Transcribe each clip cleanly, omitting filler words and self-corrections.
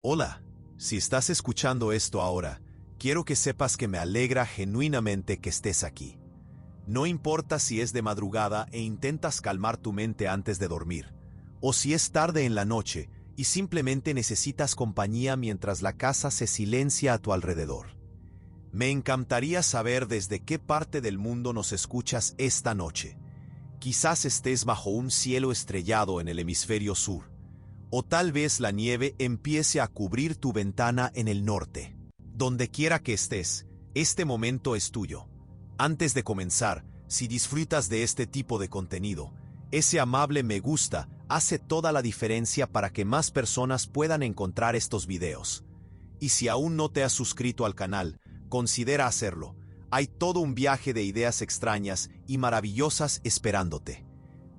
Hola, si estás escuchando esto ahora, quiero que sepas que me alegra genuinamente que estés aquí. No importa si es de madrugada e intentas calmar tu mente antes de dormir, o si es tarde en la noche y simplemente necesitas compañía mientras la casa se silencia a tu alrededor. Me encantaría saber desde qué parte del mundo nos escuchas esta noche. Quizás estés bajo un cielo estrellado en el hemisferio sur, o tal vez la nieve empiece a cubrir tu ventana en el norte. Donde quiera que estés, este momento es tuyo. Antes de comenzar, si disfrutas de este tipo de contenido, ese amable me gusta hace toda la diferencia para que más personas puedan encontrar estos videos. Y si aún no te has suscrito al canal, considera hacerlo. Hay todo un viaje de ideas extrañas y maravillosas esperándote.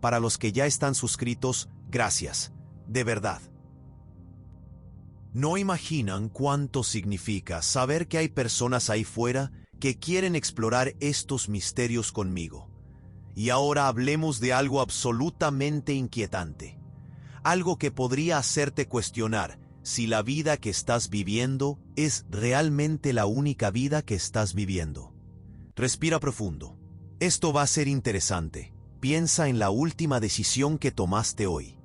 Para los que ya están suscritos, gracias. De verdad. No imaginan cuánto significa saber que hay personas ahí fuera que quieren explorar estos misterios conmigo. Y ahora hablemos de algo absolutamente inquietante. Algo que podría hacerte cuestionar si la vida que estás viviendo es realmente la única vida que estás viviendo. Respira profundo. Esto va a ser interesante. Piensa en la última decisión que tomaste hoy.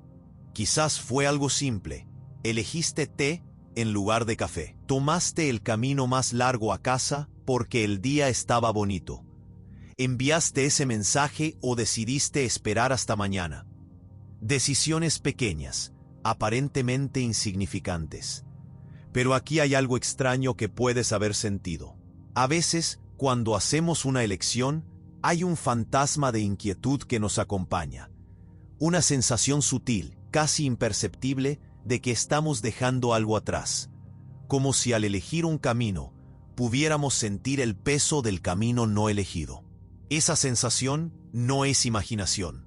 Quizás fue algo simple. Elegiste té en lugar de café. Tomaste el camino más largo a casa porque el día estaba bonito. Enviaste ese mensaje o decidiste esperar hasta mañana. Decisiones pequeñas, aparentemente insignificantes. Pero aquí hay algo extraño que puedes haber sentido. A veces, cuando hacemos una elección, hay un fantasma de inquietud que nos acompaña. Una sensación sutil, casi imperceptible, de que estamos dejando algo atrás. Como si al elegir un camino, pudiéramos sentir el peso del camino no elegido. Esa sensación no es imaginación.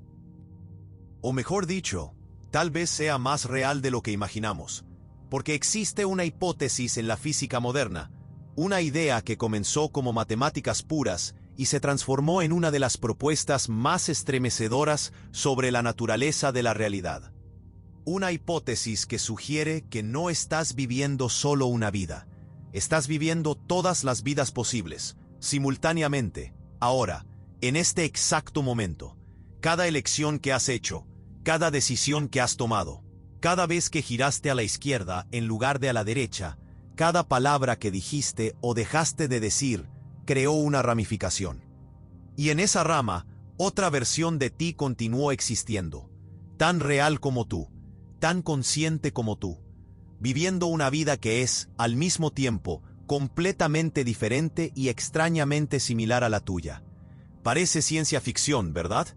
O mejor dicho, tal vez sea más real de lo que imaginamos, porque existe una hipótesis en la física moderna, una idea que comenzó como matemáticas puras y se transformó en una de las propuestas más estremecedoras sobre la naturaleza de la realidad. Una hipótesis que sugiere que no estás viviendo solo una vida, estás viviendo todas las vidas posibles, simultáneamente, ahora, en este exacto momento. Cada elección que has hecho, cada decisión que has tomado, cada vez que giraste a la izquierda en lugar de a la derecha, cada palabra que dijiste o dejaste de decir, creó una ramificación. Y en esa rama, otra versión de ti continuó existiendo, tan real como tú, tan consciente como tú, viviendo una vida que es, al mismo tiempo, completamente diferente y extrañamente similar a la tuya. Parece ciencia ficción, ¿verdad?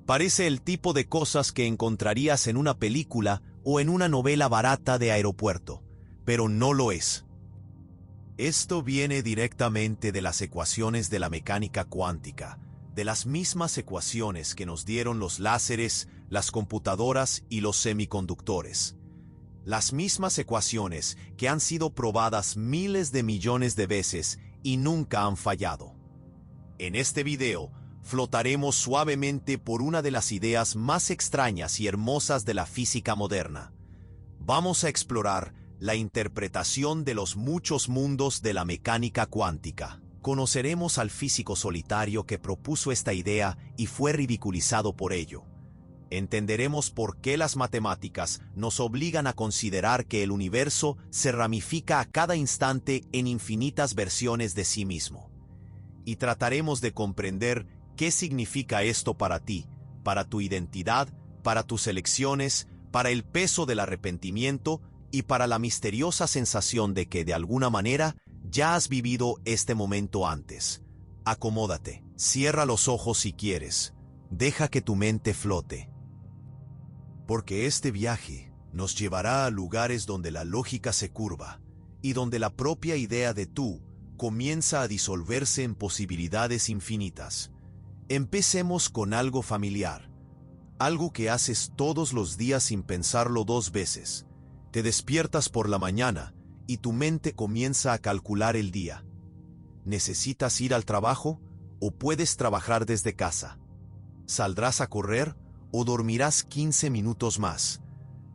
Parece el tipo de cosas que encontrarías en una película o en una novela barata de aeropuerto, pero no lo es. Esto viene directamente de las ecuaciones de la mecánica cuántica, de las mismas ecuaciones que nos dieron los láseres, las computadoras y los semiconductores. Las mismas ecuaciones que han sido probadas miles de millones de veces y nunca han fallado. En este video, flotaremos suavemente por una de las ideas más extrañas y hermosas de la física moderna. Vamos a explorar la interpretación de los muchos mundos de la mecánica cuántica. Conoceremos al físico solitario que propuso esta idea y fue ridiculizado por ello. Entenderemos por qué las matemáticas nos obligan a considerar que el universo se ramifica a cada instante en infinitas versiones de sí mismo. Y trataremos de comprender qué significa esto para ti, para tu identidad, para tus elecciones, para el peso del arrepentimiento y para la misteriosa sensación de que de alguna manera ya has vivido este momento antes. Acomódate, cierra los ojos si quieres, deja que tu mente flote. Porque este viaje nos llevará a lugares donde la lógica se curva y donde la propia idea de tú comienza a disolverse en posibilidades infinitas. Empecemos con algo familiar, algo que haces todos los días sin pensarlo dos veces. Te despiertas por la mañana y tu mente comienza a calcular el día. ¿Necesitas ir al trabajo o puedes trabajar desde casa? ¿Saldrás a correr o dormirás 15 minutos más?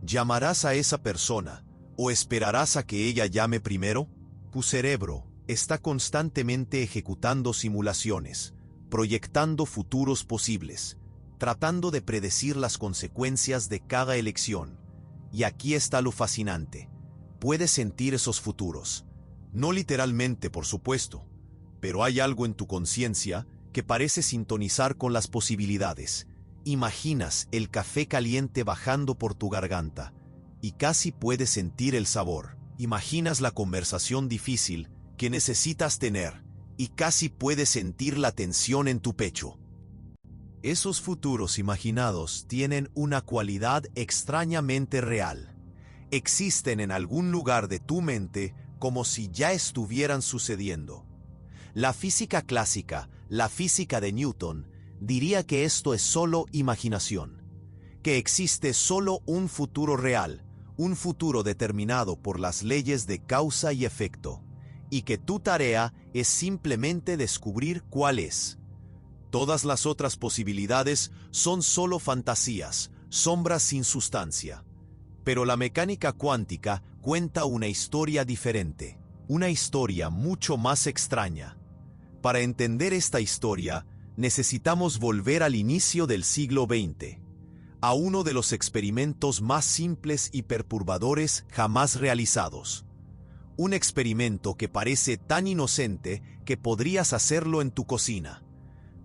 ¿Llamarás a esa persona ¿O esperarás a que ella llame primero? Tu cerebro está constantemente ejecutando simulaciones, proyectando futuros posibles, tratando de predecir las consecuencias de cada elección. Y aquí está lo fascinante. Puedes sentir esos futuros. No literalmente, por supuesto, pero hay algo en tu conciencia que parece sintonizar con las posibilidades. Imaginas el café caliente bajando por tu garganta y casi puedes sentir el sabor. Imaginas la conversación difícil que necesitas tener y casi puedes sentir la tensión en tu pecho. Esos futuros imaginados tienen una cualidad extrañamente real. Existen en algún lugar de tu mente como si ya estuvieran sucediendo. La física clásica, la física de Newton, diría que esto es solo imaginación, que existe solo un futuro real, un futuro determinado por las leyes de causa y efecto, y que tu tarea es simplemente descubrir cuál es. Todas las otras posibilidades son solo fantasías, sombras sin sustancia. Pero la mecánica cuántica cuenta una historia diferente, una historia mucho más extraña. Para entender esta historia, necesitamos volver al inicio del siglo XX, a uno de los experimentos más simples y perturbadores jamás realizados. Un experimento que parece tan inocente que podrías hacerlo en tu cocina,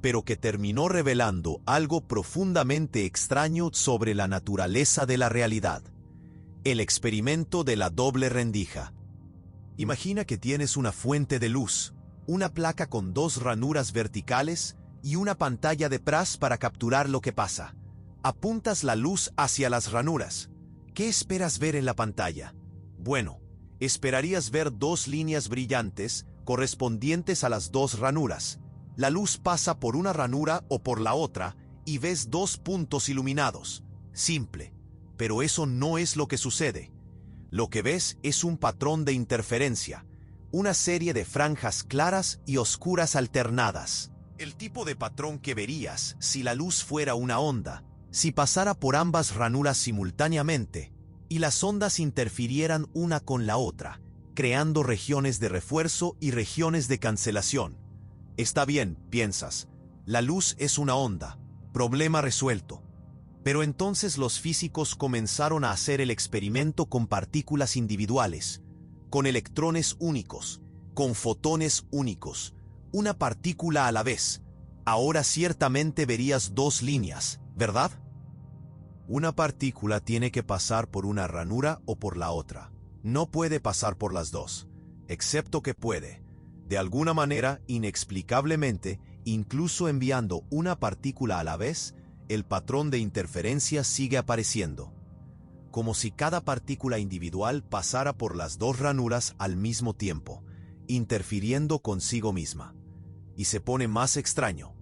pero que terminó revelando algo profundamente extraño sobre la naturaleza de la realidad. El experimento de la doble rendija. Imagina que tienes una fuente de luz, una placa con dos ranuras verticales y una pantalla detrás para capturar lo que pasa. Apuntas la luz hacia las ranuras. ¿Qué esperas ver en la pantalla? Bueno, esperarías ver dos líneas brillantes correspondientes a las dos ranuras. La luz pasa por una ranura o por la otra y ves dos puntos iluminados. Simple, pero eso no es lo que sucede. Lo que ves es un patrón de interferencia, una serie de franjas claras y oscuras alternadas. El tipo de patrón que verías si la luz fuera una onda, si pasara por ambas ranuras simultáneamente, y las ondas interfirieran una con la otra, creando regiones de refuerzo y regiones de cancelación. Está bien, piensas, la luz es una onda, problema resuelto. Pero entonces los físicos comenzaron a hacer el experimento con partículas individuales, con electrones únicos, con fotones únicos, una partícula a la vez. Ahora ciertamente verías dos líneas, ¿verdad? Una partícula tiene que pasar por una ranura o por la otra. No puede pasar por las dos, excepto que puede, de alguna manera, inexplicablemente, incluso enviando una partícula a la vez, el patrón de interferencia sigue apareciendo, como si cada partícula individual pasara por las dos ranuras al mismo tiempo, interfiriendo consigo misma. Y se pone más extraño.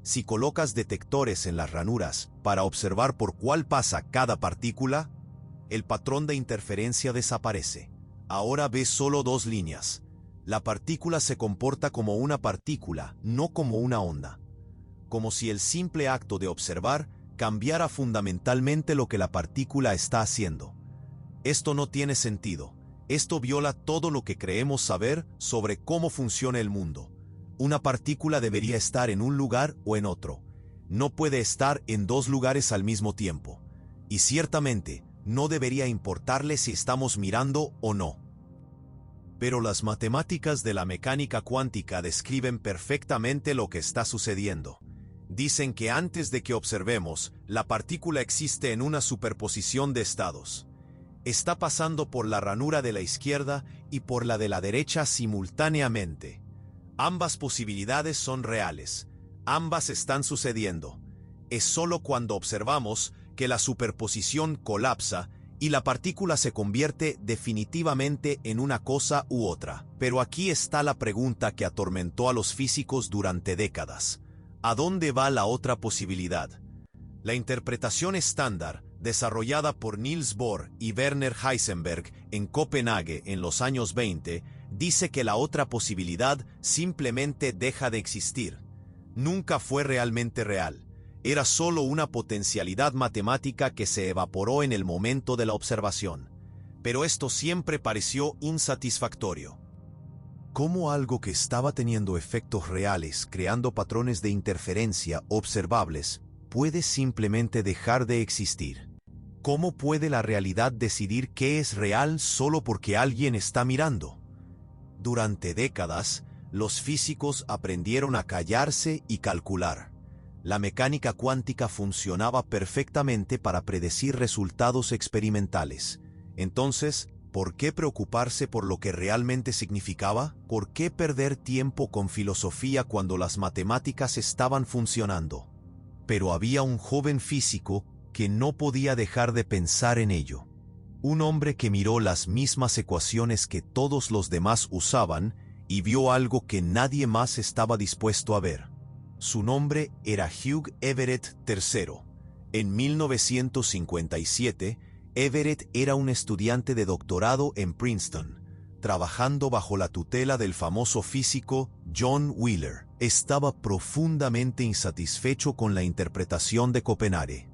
Si colocas detectores en las ranuras para observar por cuál pasa cada partícula, el patrón de interferencia desaparece. Ahora ves solo dos líneas. La partícula se comporta como una partícula, no como una onda. Como si el simple acto de observar cambiara fundamentalmente lo que la partícula está haciendo. Esto no tiene sentido. Esto viola todo lo que creemos saber sobre cómo funciona el mundo. Una partícula debería estar en un lugar o en otro. No puede estar en dos lugares al mismo tiempo. Y ciertamente, no debería importarle si estamos mirando o no. Pero las matemáticas de la mecánica cuántica describen perfectamente lo que está sucediendo. Dicen que antes de que observemos, la partícula existe en una superposición de estados. Está pasando por la ranura de la izquierda y por la de la derecha simultáneamente. Ambas posibilidades son reales. Ambas están sucediendo. Es solo cuando observamos que la superposición colapsa y la partícula se convierte definitivamente en una cosa u otra. Pero aquí está la pregunta que atormentó a los físicos durante décadas. ¿A dónde va la otra posibilidad? La interpretación estándar, desarrollada por Niels Bohr y Werner Heisenberg en Copenhague en los años 20, dice que la otra posibilidad simplemente deja de existir. Nunca fue realmente real. Era solo una potencialidad matemática que se evaporó en el momento de la observación. pero esto siempre pareció insatisfactorio. ¿Cómo algo que estaba teniendo efectos reales, creando patrones de interferencia observables, puede simplemente dejar de existir? ¿Cómo puede la realidad decidir qué es real solo porque alguien está mirando? Durante décadas, los físicos aprendieron a callarse y calcular. La mecánica cuántica funcionaba perfectamente para predecir resultados experimentales. Entonces, ¿por qué preocuparse por lo que realmente significaba? ¿Por qué perder tiempo con filosofía cuando las matemáticas estaban funcionando? Pero había un joven físico que no podía dejar de pensar en ello. Un hombre que miró las mismas ecuaciones que todos los demás usaban y vio algo que nadie más estaba dispuesto a ver. Su nombre era Hugh Everett III. En 1957, Everett era un estudiante de doctorado en Princeton, trabajando bajo la tutela del famoso físico John Wheeler. Estaba profundamente insatisfecho con la interpretación de Copenhague.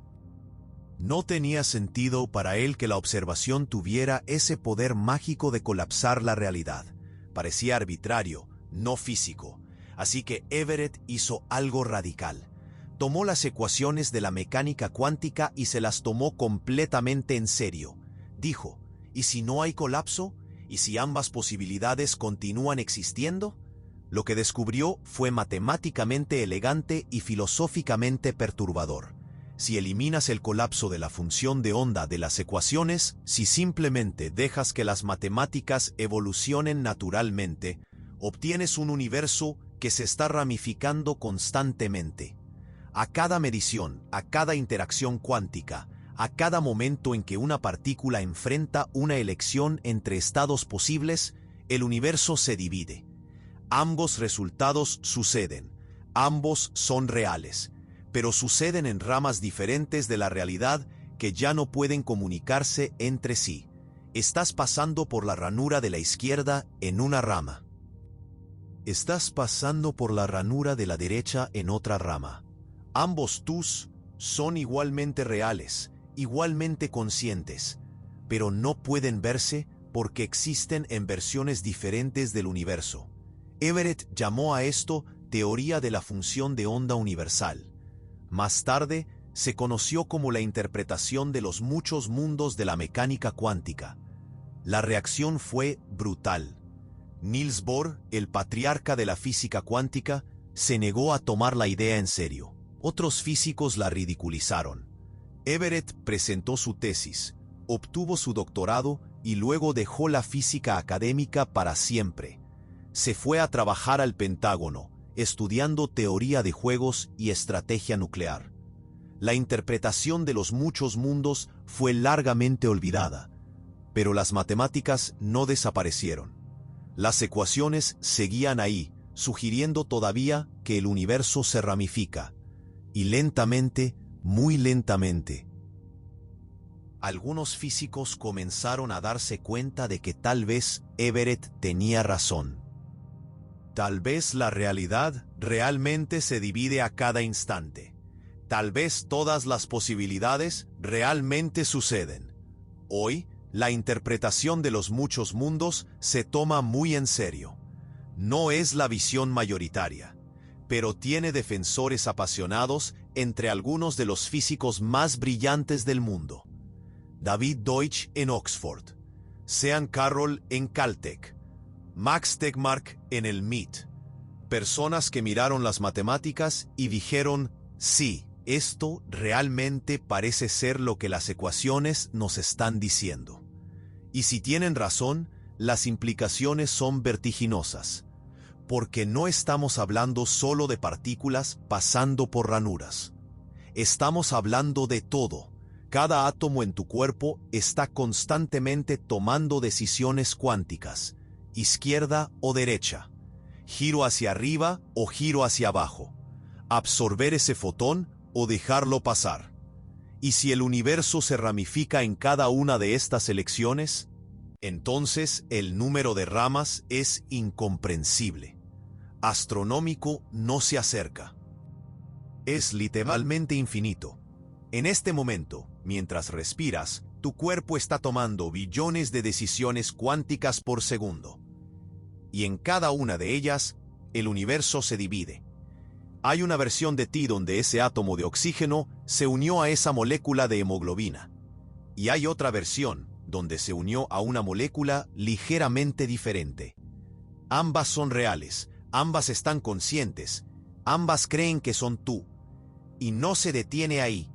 No tenía sentido para él que la observación tuviera ese poder mágico de colapsar la realidad. Parecía arbitrario, no físico. Así que Everett hizo algo radical. Tomó las ecuaciones de la mecánica cuántica y se las tomó completamente en serio. Dijo, ¿y si no hay colapso? ¿Y si ambas posibilidades continúan existiendo? Lo que descubrió fue matemáticamente elegante y filosóficamente perturbador. Si eliminas el colapso de la función de onda de las ecuaciones, si simplemente dejas que las matemáticas evolucionen naturalmente, obtienes un universo que se está ramificando constantemente. A cada medición, a cada interacción cuántica, a cada momento en que una partícula enfrenta una elección entre estados posibles, el universo se divide. Ambos resultados suceden, ambos son reales, pero suceden en ramas diferentes de la realidad que ya no pueden comunicarse entre sí. Estás pasando por la ranura de la izquierda en una rama. Estás pasando por la ranura de la derecha en otra rama. Ambos tus son igualmente reales, igualmente conscientes, pero no pueden verse porque existen en versiones diferentes del universo. Everett llamó a esto teoría de la función de onda universal. Más tarde, se conoció como la interpretación de los muchos mundos de la mecánica cuántica. La reacción fue brutal. Niels Bohr, el patriarca de la física cuántica, se negó a tomar la idea en serio. Otros físicos la ridiculizaron. Everett presentó su tesis, obtuvo su doctorado y luego dejó la física académica para siempre. Se fue a trabajar al Pentágono, estudiando teoría de juegos y estrategia nuclear. La interpretación de los muchos mundos fue largamente olvidada, pero las matemáticas no desaparecieron. Las ecuaciones seguían ahí, sugiriendo todavía que el universo se ramifica, y lentamente, muy lentamente, algunos físicos comenzaron a darse cuenta de que tal vez Everett tenía razón. Tal vez la realidad realmente se divide a cada instante. Tal vez todas las posibilidades realmente suceden. Hoy, la interpretación de los muchos mundos se toma muy en serio. No es la visión mayoritaria, pero tiene defensores apasionados entre algunos de los físicos más brillantes del mundo. David Deutsch en Oxford, Sean Carroll en Caltech, Max Tegmark en el MIT. Personas que miraron las matemáticas y dijeron, sí, esto realmente parece ser lo que las ecuaciones nos están diciendo. Y si tienen razón, las implicaciones son vertiginosas, porque no estamos hablando solo de partículas pasando por ranuras. Estamos hablando de todo. Cada átomo en tu cuerpo está constantemente tomando decisiones cuánticas, izquierda o derecha, giro hacia arriba o giro hacia abajo, absorber ese fotón o dejarlo pasar. Y si el universo se ramifica en cada una de estas elecciones, entonces el número de ramas es incomprensible. Astronómico no se acerca. Es literalmente infinito. En este momento, mientras respiras, Tu cuerpo está tomando billones de decisiones cuánticas por segundo. Y en cada una de ellas, el universo se divide. Hay una versión de ti donde ese átomo de oxígeno se unió a esa molécula de hemoglobina. Y hay otra versión donde se unió a una molécula ligeramente diferente. Ambas son reales, ambas están conscientes, ambas creen que son tú. Y no se detiene ahí,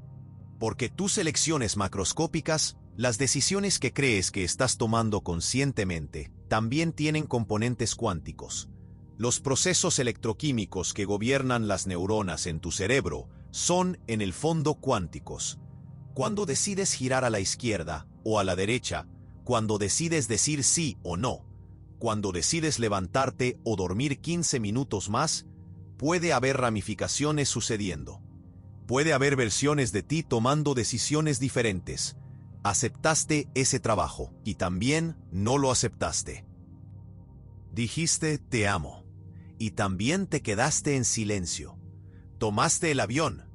porque tus elecciones macroscópicas, las decisiones que crees que estás tomando conscientemente, también tienen componentes cuánticos. Los procesos electroquímicos que gobiernan las neuronas en tu cerebro son, en el fondo, cuánticos. Cuando decides girar a la izquierda o a la derecha, cuando decides decir sí o no, cuando decides levantarte o dormir 15 minutos más, puede haber ramificaciones sucediendo. Puede haber versiones de ti tomando decisiones diferentes. Aceptaste ese trabajo y también no lo aceptaste. Dijiste te amo y también te quedaste en silencio. Tomaste el avión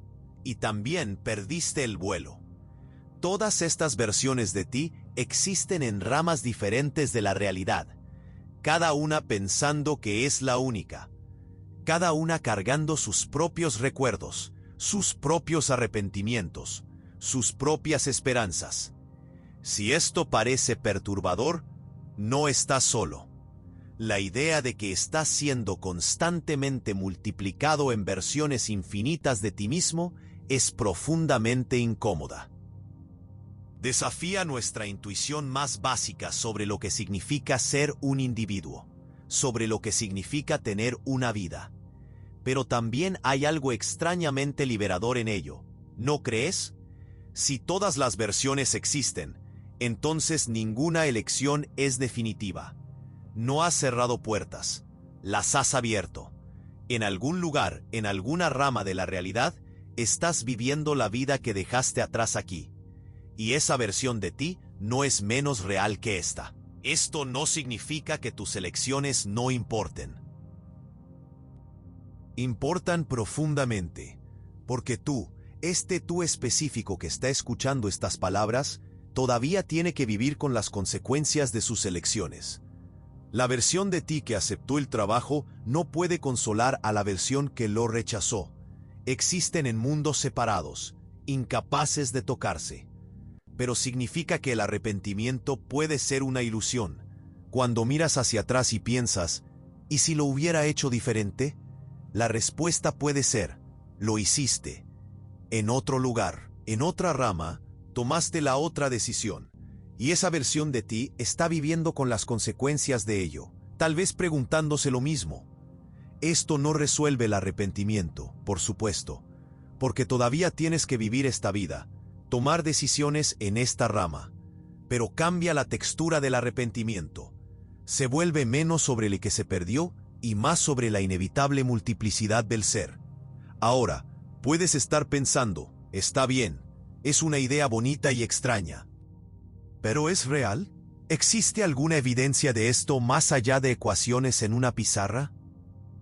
y también perdiste el vuelo. Todas estas versiones de ti existen en ramas diferentes de la realidad, cada una pensando que es la única, cada una cargando sus propios recuerdos, sus propios arrepentimientos, sus propias esperanzas. Si esto parece perturbador, no estás solo. La idea de que estás siendo constantemente multiplicado en versiones infinitas de ti mismo es profundamente incómoda. Desafía nuestra intuición más básica sobre lo que significa ser un individuo, sobre lo que significa tener una vida. Pero también hay algo extrañamente liberador en ello, ¿no crees? Si todas las versiones existen, entonces ninguna elección es definitiva. No has cerrado puertas, las has abierto. En algún lugar, en alguna rama de la realidad, estás viviendo la vida que dejaste atrás aquí. Y esa versión de ti no es menos real que esta. Esto no significa que tus elecciones no importen. Importan profundamente, porque tú, tú específico que está escuchando estas palabras, todavía tiene que vivir con las consecuencias de sus elecciones. La versión de ti que aceptó el trabajo no puede consolar a la versión que lo rechazó. Existen en mundos separados, incapaces de tocarse. Pero significa que el arrepentimiento puede ser una ilusión. Cuando miras hacia atrás y piensas, ¿y si lo hubiera hecho diferente? La respuesta puede ser, lo hiciste. En otro lugar, en otra rama, tomaste la otra decisión. Y esa versión de ti está viviendo con las consecuencias de ello, tal vez preguntándose lo mismo. Esto no resuelve el arrepentimiento, por supuesto, porque todavía tienes que vivir esta vida, tomar decisiones en esta rama, pero cambia la textura del arrepentimiento. Se vuelve menos sobre el que se perdió y más sobre la inevitable multiplicidad del ser. Ahora, puedes estar pensando, está bien, es una idea bonita y extraña. ¿Pero es real? ¿Existe alguna evidencia de esto más allá de ecuaciones en una pizarra?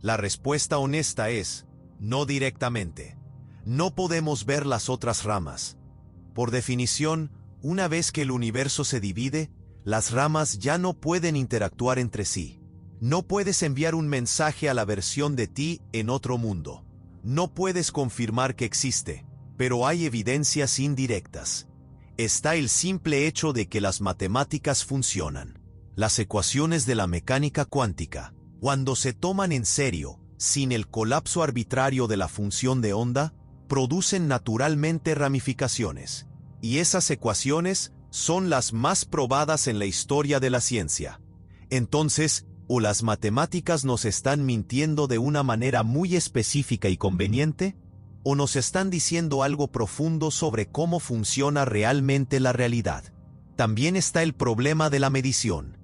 La respuesta honesta es, no directamente. No podemos ver las otras ramas. Por definición, una vez que el universo se divide, las ramas ya no pueden interactuar entre sí. No puedes enviar un mensaje a la versión de ti en otro mundo. No puedes confirmar que existe, pero hay evidencias indirectas. Está el simple hecho de que las matemáticas funcionan. Las ecuaciones de la mecánica cuántica, cuando se toman en serio, sin el colapso arbitrario de la función de onda, producen naturalmente ramificaciones. Y esas ecuaciones son las más probadas en la historia de la ciencia. Entonces, o las matemáticas nos están mintiendo de una manera muy específica y conveniente, o nos están diciendo algo profundo sobre cómo funciona realmente la realidad. También está el problema de la medición.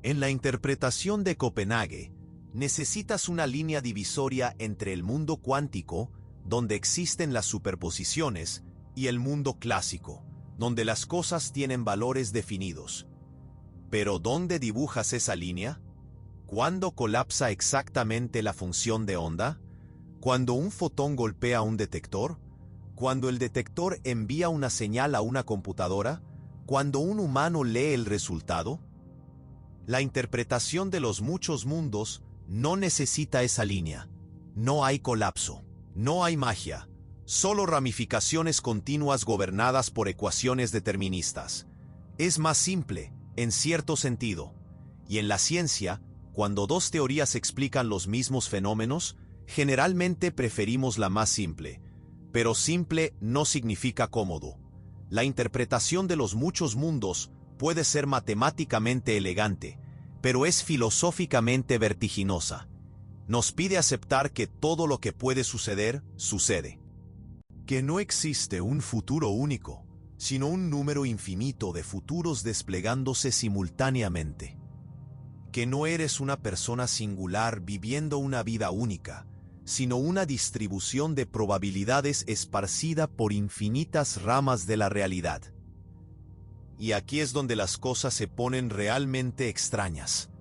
En la interpretación de Copenhague, necesitas una línea divisoria entre el mundo cuántico, donde existen las superposiciones, y el mundo clásico, donde las cosas tienen valores definidos. Pero ¿dónde dibujas esa línea? ¿Cuándo colapsa exactamente la función de onda? ¿Cuando un fotón golpea un detector? ¿Cuando el detector envía una señal a una computadora? Cuando un humano lee el resultado, la interpretación de los muchos mundos no necesita esa línea. No hay colapso, no hay magia, solo ramificaciones continuas gobernadas por ecuaciones deterministas. Es más simple, en cierto sentido. Y en la ciencia, cuando dos teorías explican los mismos fenómenos, generalmente preferimos la más simple. Pero simple no significa cómodo. La interpretación de los muchos mundos puede ser matemáticamente elegante, pero es filosóficamente vertiginosa. Nos pide aceptar que todo lo que puede suceder, sucede. Que no existe un futuro único, sino un número infinito de futuros desplegándose simultáneamente. Que no eres una persona singular viviendo una vida única, sino una distribución de probabilidades esparcida por infinitas ramas de la realidad. Y aquí es donde las cosas se ponen realmente extrañas.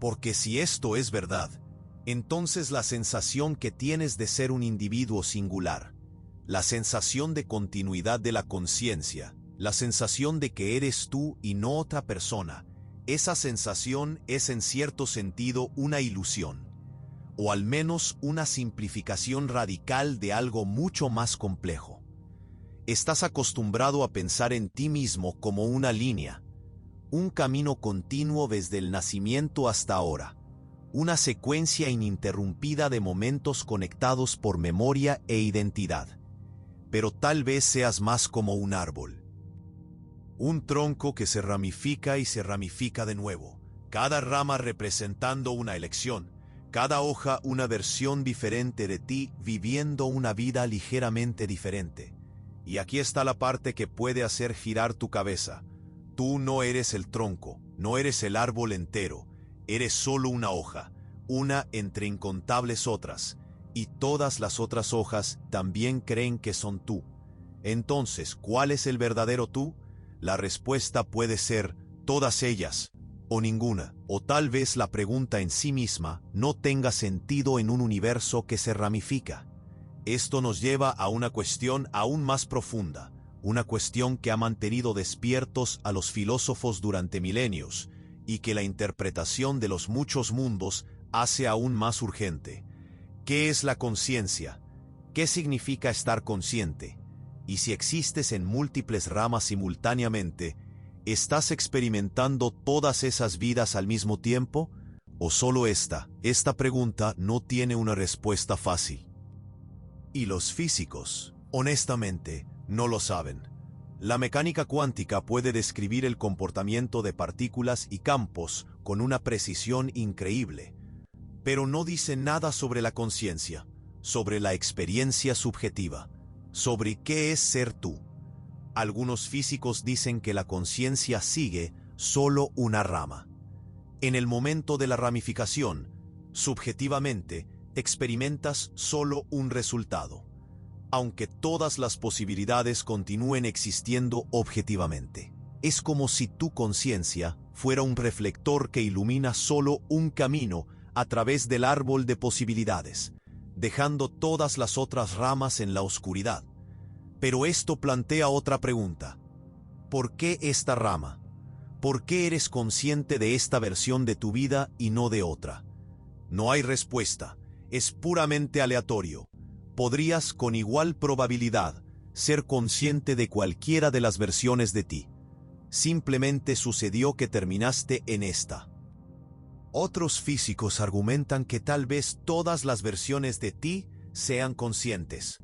Porque si esto es verdad, entonces la sensación que tienes de ser un individuo singular, la sensación de continuidad de la conciencia, la sensación de que eres tú y no otra persona, esa sensación es en cierto sentido una ilusión, o al menos una simplificación radical de algo mucho más complejo. Estás acostumbrado a pensar en ti mismo como una línea, un camino continuo desde el nacimiento hasta ahora, una secuencia ininterrumpida de momentos conectados por memoria e identidad. Pero tal vez seas más como un árbol. Un tronco que se ramifica y se ramifica de nuevo, cada rama representando una elección, cada hoja una versión diferente de ti viviendo una vida ligeramente diferente. Y aquí está la parte que puede hacer girar tu cabeza. Tú no eres el tronco, no eres el árbol entero, eres solo una hoja, una entre incontables otras, y todas las otras hojas también creen que son tú. Entonces, ¿cuál es el verdadero tú? La respuesta puede ser todas ellas, o ninguna, o tal vez la pregunta en sí misma no tenga sentido en un universo que se ramifica. Esto nos lleva a una cuestión aún más profunda, una cuestión que ha mantenido despiertos a los filósofos durante milenios, y que la interpretación de los muchos mundos hace aún más urgente. ¿Qué es la conciencia? ¿Qué significa estar consciente? Y si existes en múltiples ramas simultáneamente, ¿estás experimentando todas esas vidas al mismo tiempo? ¿O solo esta? Esta pregunta no tiene una respuesta fácil. Y los físicos, honestamente, no lo saben. La mecánica cuántica puede describir el comportamiento de partículas y campos con una precisión increíble, pero no dice nada sobre la conciencia, sobre la experiencia subjetiva, sobre qué es ser tú. Algunos físicos dicen que la conciencia sigue solo una rama. En el momento de la ramificación, subjetivamente, experimentas solo un resultado, aunque todas las posibilidades continúen existiendo objetivamente. Es como si tu conciencia fuera un reflector que ilumina solo un camino a través del árbol de posibilidades, dejando todas las otras ramas en la oscuridad. Pero esto plantea otra pregunta. ¿Por qué esta rama? ¿Por qué eres consciente de esta versión de tu vida y no de otra? No hay respuesta, es puramente aleatorio. Podrías con igual probabilidad ser consciente de cualquiera de las versiones de ti. Simplemente sucedió que terminaste en esta. Otros físicos argumentan que tal vez todas las versiones de ti sean conscientes.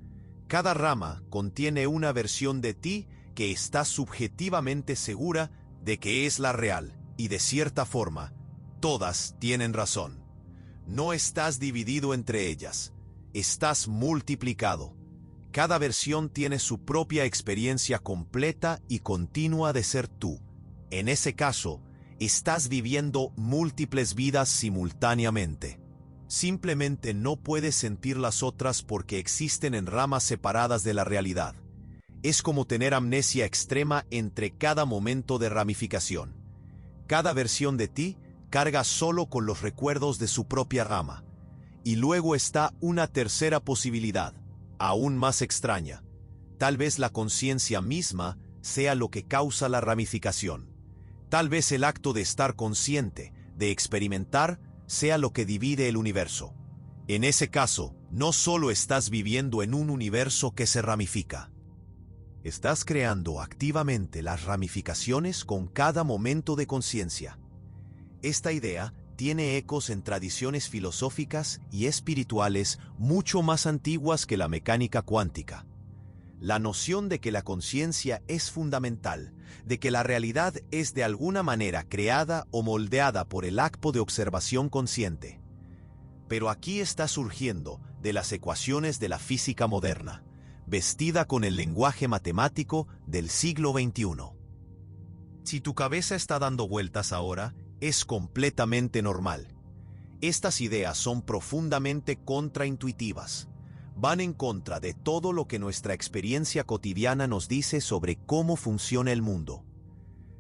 Cada rama contiene una versión de ti que está subjetivamente segura de que es la real, y de cierta forma, todas tienen razón. No estás dividido entre ellas, estás multiplicado. Cada versión tiene su propia experiencia completa y continua de ser tú. En ese caso, estás viviendo múltiples vidas simultáneamente. Simplemente no puedes sentir las otras porque existen en ramas separadas de la realidad. Es como tener amnesia extrema entre cada momento de ramificación. Cada versión de ti carga solo con los recuerdos de su propia rama. Y luego está una tercera posibilidad, aún más extraña. Tal vez la conciencia misma sea lo que causa la ramificación. Tal vez el acto de estar consciente, de experimentar, sea lo que divide el universo. En ese caso, no solo estás viviendo en un universo que se ramifica. Estás creando activamente las ramificaciones con cada momento de conciencia. Esta idea tiene ecos en tradiciones filosóficas y espirituales mucho más antiguas que la mecánica cuántica. La noción de que la conciencia es fundamental, de que la realidad es de alguna manera creada o moldeada por el acto de observación consciente. Pero aquí está surgiendo de las ecuaciones de la física moderna, vestida con el lenguaje matemático del siglo XXI. Si tu cabeza está dando vueltas ahora, es completamente normal. Estas ideas son profundamente contraintuitivas. Van en contra de todo lo que nuestra experiencia cotidiana nos dice sobre cómo funciona el mundo.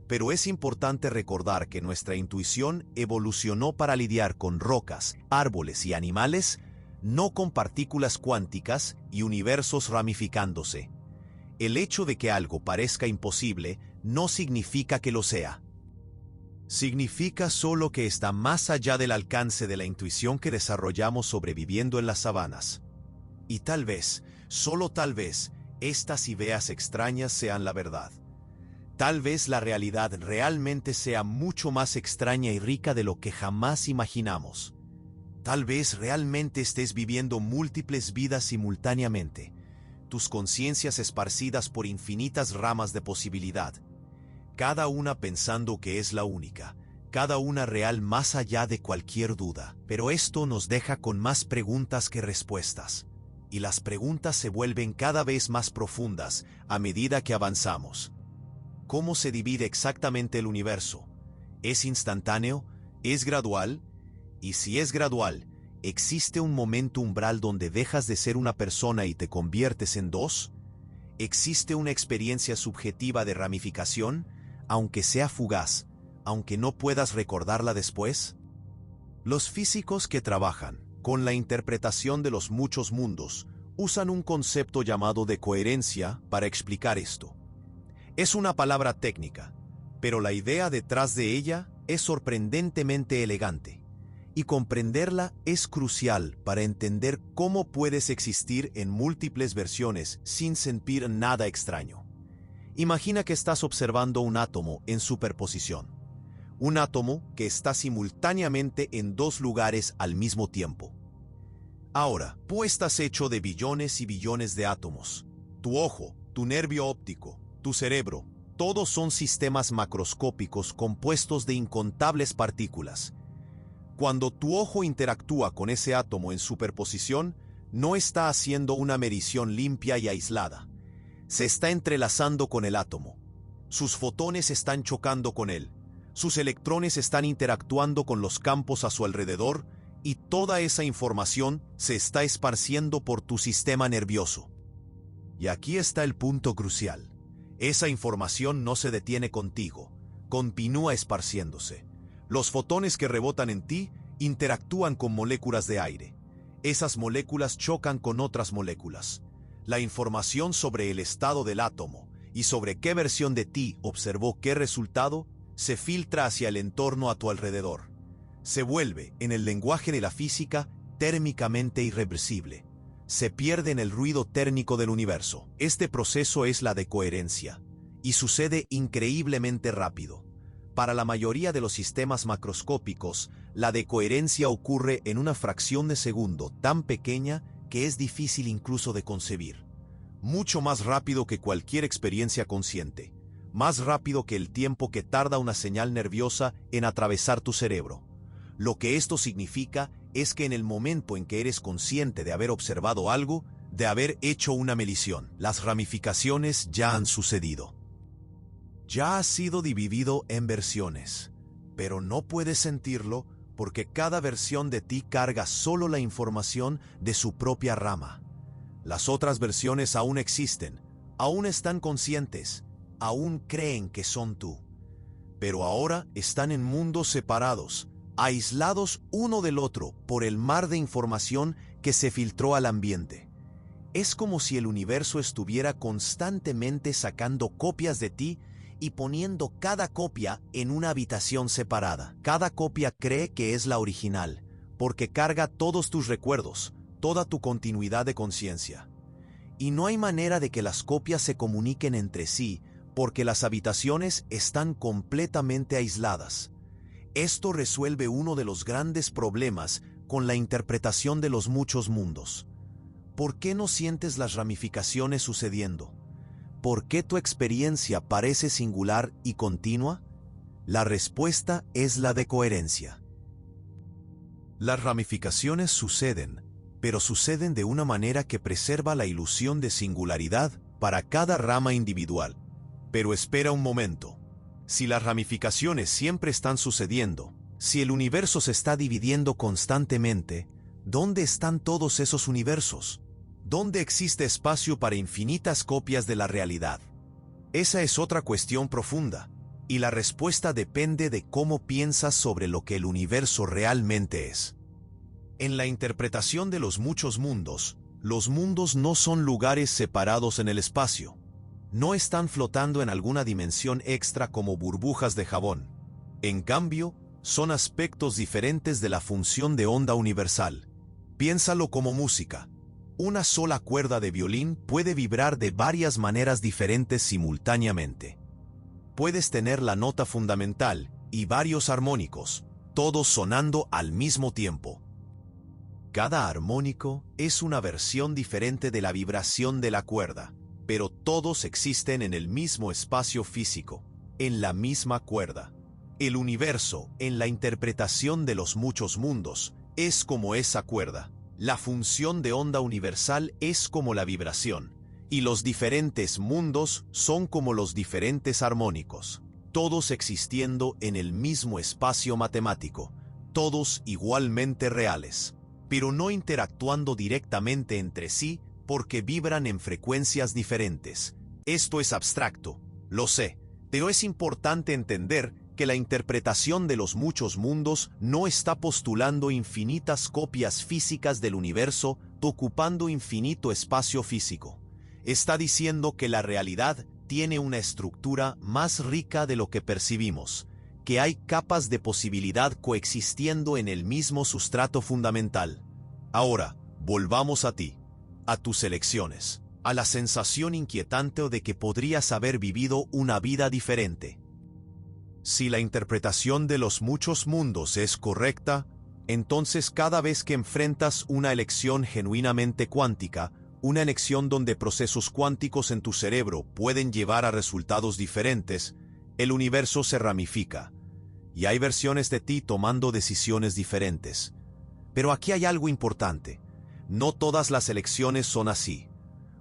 Pero es importante recordar que nuestra intuición evolucionó para lidiar con rocas, árboles y animales, no con partículas cuánticas y universos ramificándose. El hecho de que algo parezca imposible no significa que lo sea. Significa solo que está más allá del alcance de la intuición que desarrollamos sobreviviendo en las sabanas. Y tal vez, solo tal vez, estas ideas extrañas sean la verdad. Tal vez la realidad realmente sea mucho más extraña y rica de lo que jamás imaginamos. Tal vez realmente estés viviendo múltiples vidas simultáneamente, tus conciencias esparcidas por infinitas ramas de posibilidad, cada una pensando que es la única, cada una real más allá de cualquier duda. Pero esto nos deja con más preguntas que respuestas, y las preguntas se vuelven cada vez más profundas a medida que avanzamos. ¿Cómo se divide exactamente el universo? ¿Es instantáneo? ¿Es gradual? Y si es gradual, ¿existe un momento umbral donde dejas de ser una persona y te conviertes en dos? ¿Existe una experiencia subjetiva de ramificación, aunque sea fugaz, aunque no puedas recordarla después? Los físicos que trabajan con la interpretación de los muchos mundos usan un concepto llamado de coherencia para explicar esto. Es una palabra técnica, pero la idea detrás de ella es sorprendentemente elegante, y comprenderla es crucial para entender cómo puedes existir en múltiples versiones sin sentir nada extraño. Imagina que estás observando un átomo en superposición. Un átomo que está simultáneamente en dos lugares al mismo tiempo. Ahora, tú estás hecho de billones y billones de átomos. Tu ojo, tu nervio óptico, tu cerebro, todos son sistemas macroscópicos compuestos de incontables partículas. Cuando tu ojo interactúa con ese átomo en superposición, no está haciendo una medición limpia y aislada. Se está entrelazando con el átomo. Sus fotones están chocando con él. Sus electrones están interactuando con los campos a su alrededor y toda esa información se está esparciendo por tu sistema nervioso. Y aquí está el punto crucial. Esa información no se detiene contigo, continúa esparciéndose. Los fotones que rebotan en ti interactúan con moléculas de aire. Esas moléculas chocan con otras moléculas. La información sobre el estado del átomo y sobre qué versión de ti observó qué resultado se filtra hacia el entorno a tu alrededor. Se vuelve, en el lenguaje de la física, térmicamente irreversible. Se pierde en el ruido térmico del universo. Este proceso es la decoherencia, y sucede increíblemente rápido. Para la mayoría de los sistemas macroscópicos, la decoherencia ocurre en una fracción de segundo tan pequeña que es difícil incluso de concebir. Mucho más rápido que cualquier experiencia consciente. Más rápido que el tiempo que tarda una señal nerviosa en atravesar tu cerebro. Lo que esto significa es que en el momento en que eres consciente de haber observado algo, de haber hecho una medición, las ramificaciones ya han sucedido. Ya has sido dividido en versiones, pero no puedes sentirlo porque cada versión de ti carga solo la información de su propia rama. Las otras versiones aún existen, aún están conscientes, aún creen que son tú. Pero ahora están en mundos separados, aislados uno del otro por el mar de información que se filtró al ambiente. Es como si el universo estuviera constantemente sacando copias de ti y poniendo cada copia en una habitación separada. Cada copia cree que es la original, porque carga todos tus recuerdos, toda tu continuidad de conciencia. Y no hay manera de que las copias se comuniquen entre sí, porque las habitaciones están completamente aisladas. Esto resuelve uno de los grandes problemas con la interpretación de los muchos mundos. ¿Por qué no sientes las ramificaciones sucediendo? ¿Por qué tu experiencia parece singular y continua? La respuesta es la de coherencia. Las ramificaciones suceden, pero suceden de una manera que preserva la ilusión de singularidad para cada rama individual. Pero espera un momento. Si las ramificaciones siempre están sucediendo, si el universo se está dividiendo constantemente, ¿dónde están todos esos universos? ¿Dónde existe espacio para infinitas copias de la realidad? Esa es otra cuestión profunda, y la respuesta depende de cómo piensas sobre lo que el universo realmente es. En la interpretación de los muchos mundos, los mundos no son lugares separados en el espacio. No están flotando en alguna dimensión extra como burbujas de jabón. En cambio, son aspectos diferentes de la función de onda universal. Piénsalo como música. Una sola cuerda de violín puede vibrar de varias maneras diferentes simultáneamente. Puedes tener la nota fundamental y varios armónicos, todos sonando al mismo tiempo. Cada armónico es una versión diferente de la vibración de la cuerda, pero todos existen en el mismo espacio físico, en la misma cuerda. El universo, en la interpretación de los muchos mundos, es como esa cuerda. La función de onda universal es como la vibración, y los diferentes mundos son como los diferentes armónicos, todos existiendo en el mismo espacio matemático, todos igualmente reales, pero no interactuando directamente entre sí porque vibran en frecuencias diferentes. Esto es abstracto, lo sé, pero es importante entender que la interpretación de los muchos mundos no está postulando infinitas copias físicas del universo ocupando infinito espacio físico. Está diciendo que la realidad tiene una estructura más rica de lo que percibimos, que hay capas de posibilidad coexistiendo en el mismo sustrato fundamental. Ahora, volvamos a ti, a tus elecciones, a la sensación inquietante de que podrías haber vivido una vida diferente. Si la interpretación de los muchos mundos es correcta, entonces cada vez que enfrentas una elección genuinamente cuántica, una elección donde procesos cuánticos en tu cerebro pueden llevar a resultados diferentes, el universo se ramifica, y hay versiones de ti tomando decisiones diferentes. Pero aquí hay algo importante. No todas las elecciones son así.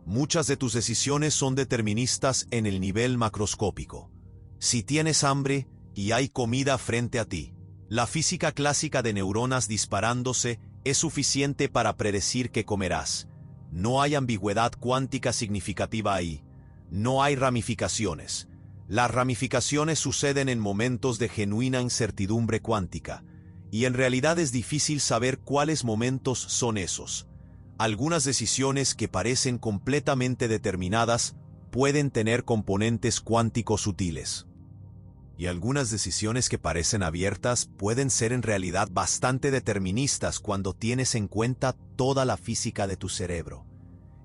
Muchas de tus decisiones son deterministas en el nivel macroscópico. Si tienes hambre y hay comida frente a ti, la física clásica de neuronas disparándose es suficiente para predecir que comerás. No hay ambigüedad cuántica significativa ahí. No hay ramificaciones. Las ramificaciones suceden en momentos de genuina incertidumbre cuántica, y en realidad es difícil saber cuáles momentos son esos. Algunas decisiones que parecen completamente determinadas pueden tener componentes cuánticos sutiles. Y algunas decisiones que parecen abiertas pueden ser en realidad bastante deterministas cuando tienes en cuenta toda la física de tu cerebro.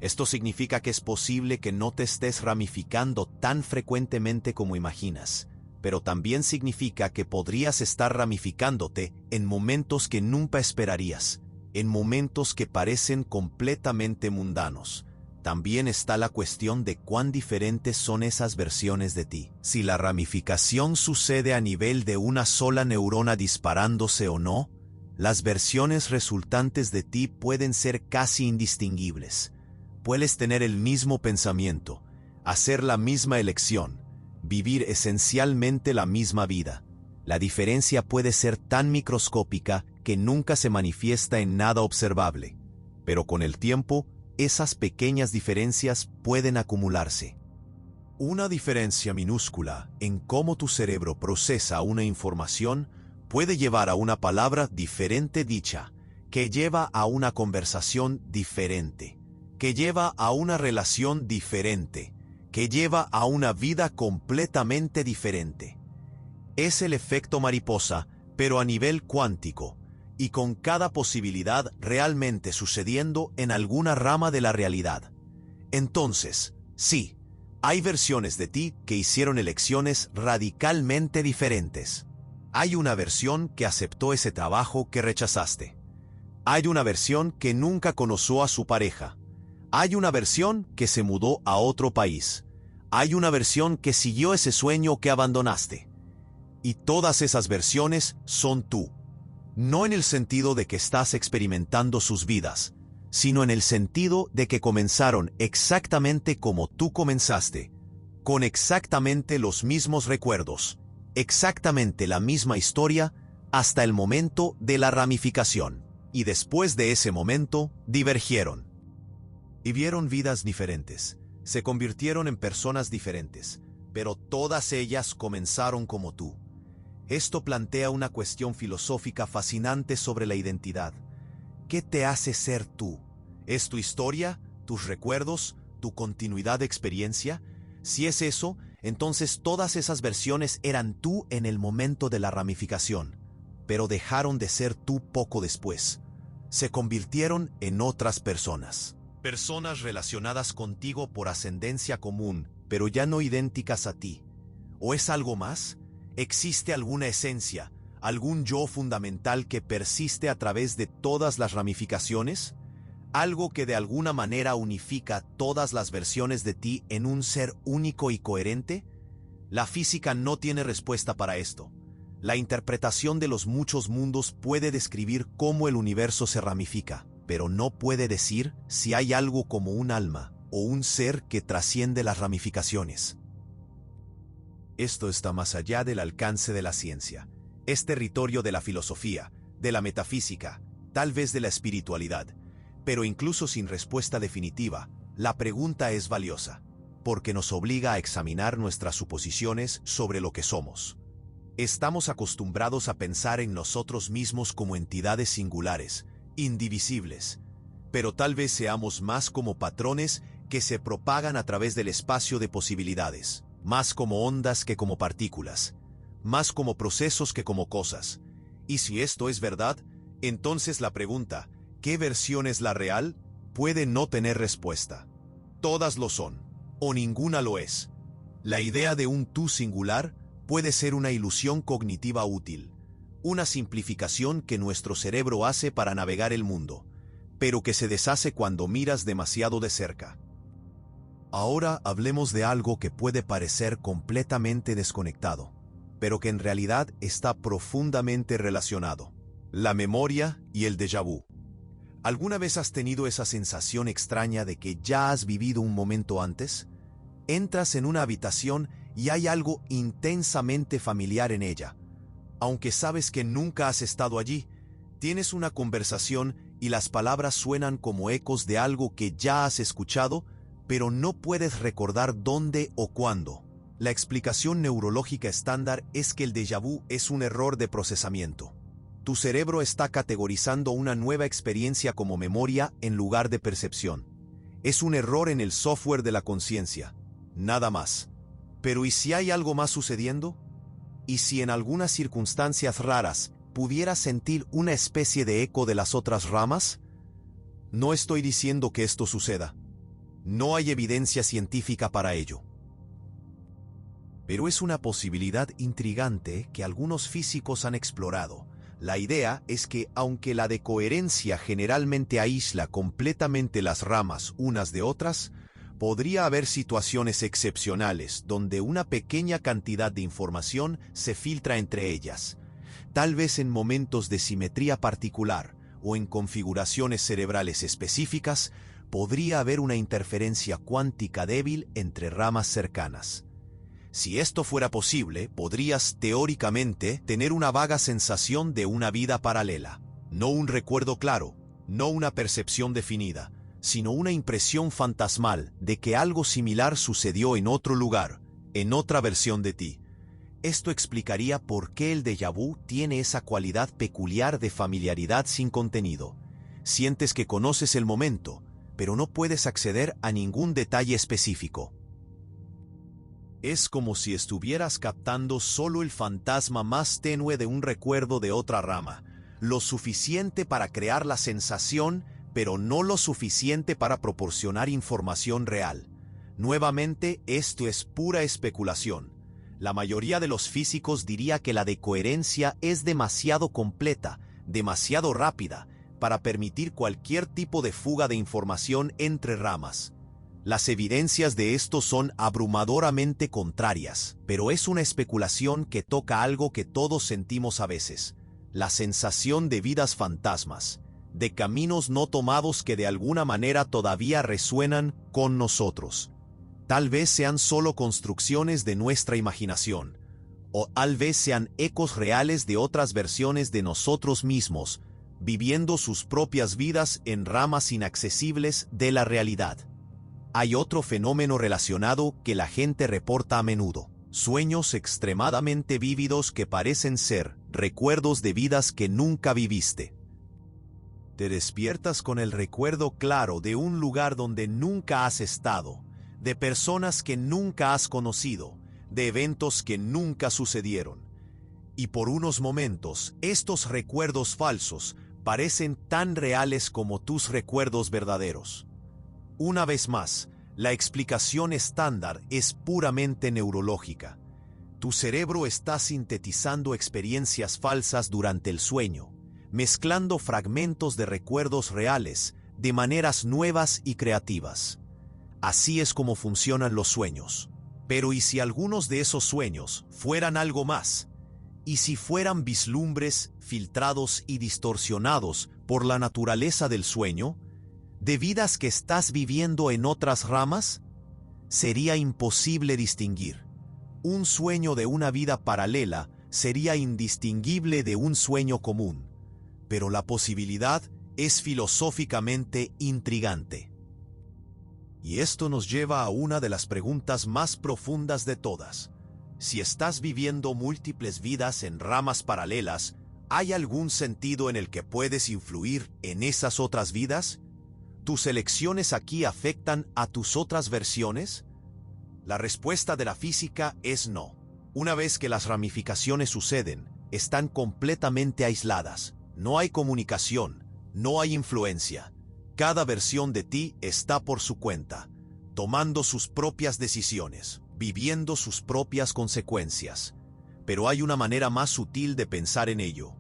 Esto significa que es posible que no te estés ramificando tan frecuentemente como imaginas, pero también significa que podrías estar ramificándote en momentos que nunca esperarías, en momentos que parecen completamente mundanos. También está la cuestión de cuán diferentes son esas versiones de ti. Si la ramificación sucede a nivel de una sola neurona disparándose o no, las versiones resultantes de ti pueden ser casi indistinguibles. Puedes tener el mismo pensamiento, hacer la misma elección, vivir esencialmente la misma vida. La diferencia puede ser tan microscópica que nunca se manifiesta en nada observable, pero con el tiempo, esas pequeñas diferencias pueden acumularse. Una diferencia minúscula en cómo tu cerebro procesa una información puede llevar a una palabra diferente dicha, que lleva a una conversación diferente, que lleva a una relación diferente, que lleva a una vida completamente diferente. Es el efecto mariposa, pero a nivel cuántico, y con cada posibilidad realmente sucediendo en alguna rama de la realidad. Entonces, sí, hay versiones de ti que hicieron elecciones radicalmente diferentes. Hay una versión que aceptó ese trabajo que rechazaste. Hay una versión que nunca conoció a su pareja. Hay una versión que se mudó a otro país. Hay una versión que siguió ese sueño que abandonaste. Y todas esas versiones son tú. No en el sentido de que estás experimentando sus vidas, sino en el sentido de que comenzaron exactamente como tú comenzaste, con exactamente los mismos recuerdos, exactamente la misma historia, hasta el momento de la ramificación. Y después de ese momento, divergieron. Y vieron vidas diferentes, se convirtieron en personas diferentes, pero todas ellas comenzaron como tú. Esto plantea una cuestión filosófica fascinante sobre la identidad. ¿Qué te hace ser tú? ¿Es tu historia, tus recuerdos, tu continuidad de experiencia? Si es eso, entonces todas esas versiones eran tú en el momento de la ramificación, pero dejaron de ser tú poco después. Se convirtieron en otras personas. Personas relacionadas contigo por ascendencia común, pero ya no idénticas a ti. ¿O es algo más? ¿Existe alguna esencia, algún yo fundamental que persiste a través de todas las ramificaciones? ¿Algo que de alguna manera unifica todas las versiones de ti en un ser único y coherente? La física no tiene respuesta para esto. La interpretación de los muchos mundos puede describir cómo el universo se ramifica, pero no puede decir si hay algo como un alma o un ser que trasciende las ramificaciones. Esto está más allá del alcance de la ciencia. Es territorio de la filosofía, de la metafísica, tal vez de la espiritualidad. Pero incluso sin respuesta definitiva, la pregunta es valiosa, porque nos obliga a examinar nuestras suposiciones sobre lo que somos. Estamos acostumbrados a pensar en nosotros mismos como entidades singulares, indivisibles, pero tal vez seamos más como patrones que se propagan a través del espacio de posibilidades, más como ondas que como partículas, más como procesos que como cosas. Y si esto es verdad, entonces la pregunta, ¿qué versión es la real?, puede no tener respuesta. Todas lo son, o ninguna lo es. La idea de un tú singular puede ser una ilusión cognitiva útil, una simplificación que nuestro cerebro hace para navegar el mundo, pero que se deshace cuando miras demasiado de cerca. Ahora hablemos de algo que puede parecer completamente desconectado, pero que en realidad está profundamente relacionado: la memoria y el déjà vu. ¿Alguna vez has tenido esa sensación extraña de que ya has vivido un momento antes? Entras en una habitación y hay algo intensamente familiar en ella. Aunque sabes que nunca has estado allí, tienes una conversación y las palabras suenan como ecos de algo que ya has escuchado, pero no puedes recordar dónde o cuándo. La explicación neurológica estándar es que el déjà vu es un error de procesamiento. Tu cerebro está categorizando una nueva experiencia como memoria en lugar de percepción. Es un error en el software de la conciencia, nada más. Pero ¿y si hay algo más sucediendo? ¿Y si en algunas circunstancias raras pudieras sentir una especie de eco de las otras ramas? No estoy diciendo que esto suceda. No hay evidencia científica para ello. Pero es una posibilidad intrigante que algunos físicos han explorado. La idea es que, aunque la decoherencia generalmente aísla completamente las ramas unas de otras, podría haber situaciones excepcionales donde una pequeña cantidad de información se filtra entre ellas, tal vez en momentos de simetría particular o en configuraciones cerebrales específicas. Podría haber una interferencia cuántica débil entre ramas cercanas. Si esto fuera posible, podrías teóricamente tener una vaga sensación de una vida paralela, no un recuerdo claro, no una percepción definida, sino una impresión fantasmal de que algo similar sucedió en otro lugar, en otra versión de ti. Esto explicaría por qué el déjà vu tiene esa cualidad peculiar de familiaridad sin contenido. Sientes que conoces el momento, pero no puedes acceder a ningún detalle específico. Es como si estuvieras captando solo el fantasma más tenue de un recuerdo de otra rama, lo suficiente para crear la sensación, pero no lo suficiente para proporcionar información real. Nuevamente, esto es pura especulación. La mayoría de los físicos diría que la decoherencia es demasiado completa, demasiado rápida, para permitir cualquier tipo de fuga de información entre ramas. Las evidencias de esto son abrumadoramente contrarias, pero es una especulación que toca algo que todos sentimos a veces: la sensación de vidas fantasmas, de caminos no tomados que de alguna manera todavía resuenan con nosotros. Tal vez sean solo construcciones de nuestra imaginación, o tal vez sean ecos reales de otras versiones de nosotros mismos, viviendo sus propias vidas en ramas inaccesibles de la realidad. Hay otro fenómeno relacionado que la gente reporta a menudo: sueños extremadamente vívidos que parecen ser recuerdos de vidas que nunca viviste. Te despiertas con el recuerdo claro de un lugar donde nunca has estado, de personas que nunca has conocido, de eventos que nunca sucedieron. Y por unos momentos, estos recuerdos falsos parecen tan reales como tus recuerdos verdaderos. Una vez más, la explicación estándar es puramente neurológica. Tu cerebro está sintetizando experiencias falsas durante el sueño, mezclando fragmentos de recuerdos reales de maneras nuevas y creativas. Así es como funcionan los sueños. Pero ¿y si algunos de esos sueños fueran algo más? ¿Y si fueran vislumbres filtrados y distorsionados por la naturaleza del sueño, de vidas que estás viviendo en otras ramas? Sería imposible distinguir. Un sueño de una vida paralela sería indistinguible de un sueño común. Pero la posibilidad es filosóficamente intrigante. Y esto nos lleva a una de las preguntas más profundas de todas. Si estás viviendo múltiples vidas en ramas paralelas, ¿hay algún sentido en el que puedes influir en esas otras vidas? ¿Tus elecciones aquí afectan a tus otras versiones? La respuesta de la física es no. Una vez que las ramificaciones suceden, están completamente aisladas. No hay comunicación, no hay influencia. Cada versión de ti está por su cuenta, tomando sus propias decisiones, viviendo sus propias consecuencias. Pero hay una manera más sutil de pensar en ello.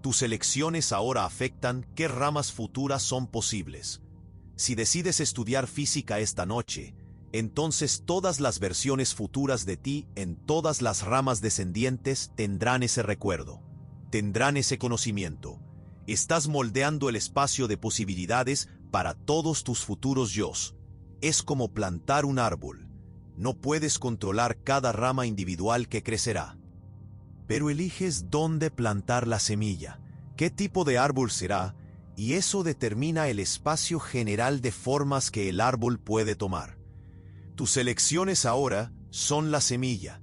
Tus elecciones ahora afectan qué ramas futuras son posibles. Si decides estudiar física esta noche, entonces todas las versiones futuras de ti en todas las ramas descendientes tendrán ese recuerdo, tendrán ese conocimiento. Estás moldeando el espacio de posibilidades para todos tus futuros yos. Es como plantar un árbol. No puedes controlar cada rama individual que crecerá. Pero eliges dónde plantar la semilla, qué tipo de árbol será, y eso determina el espacio general de formas que el árbol puede tomar. Tus elecciones ahora son la semilla,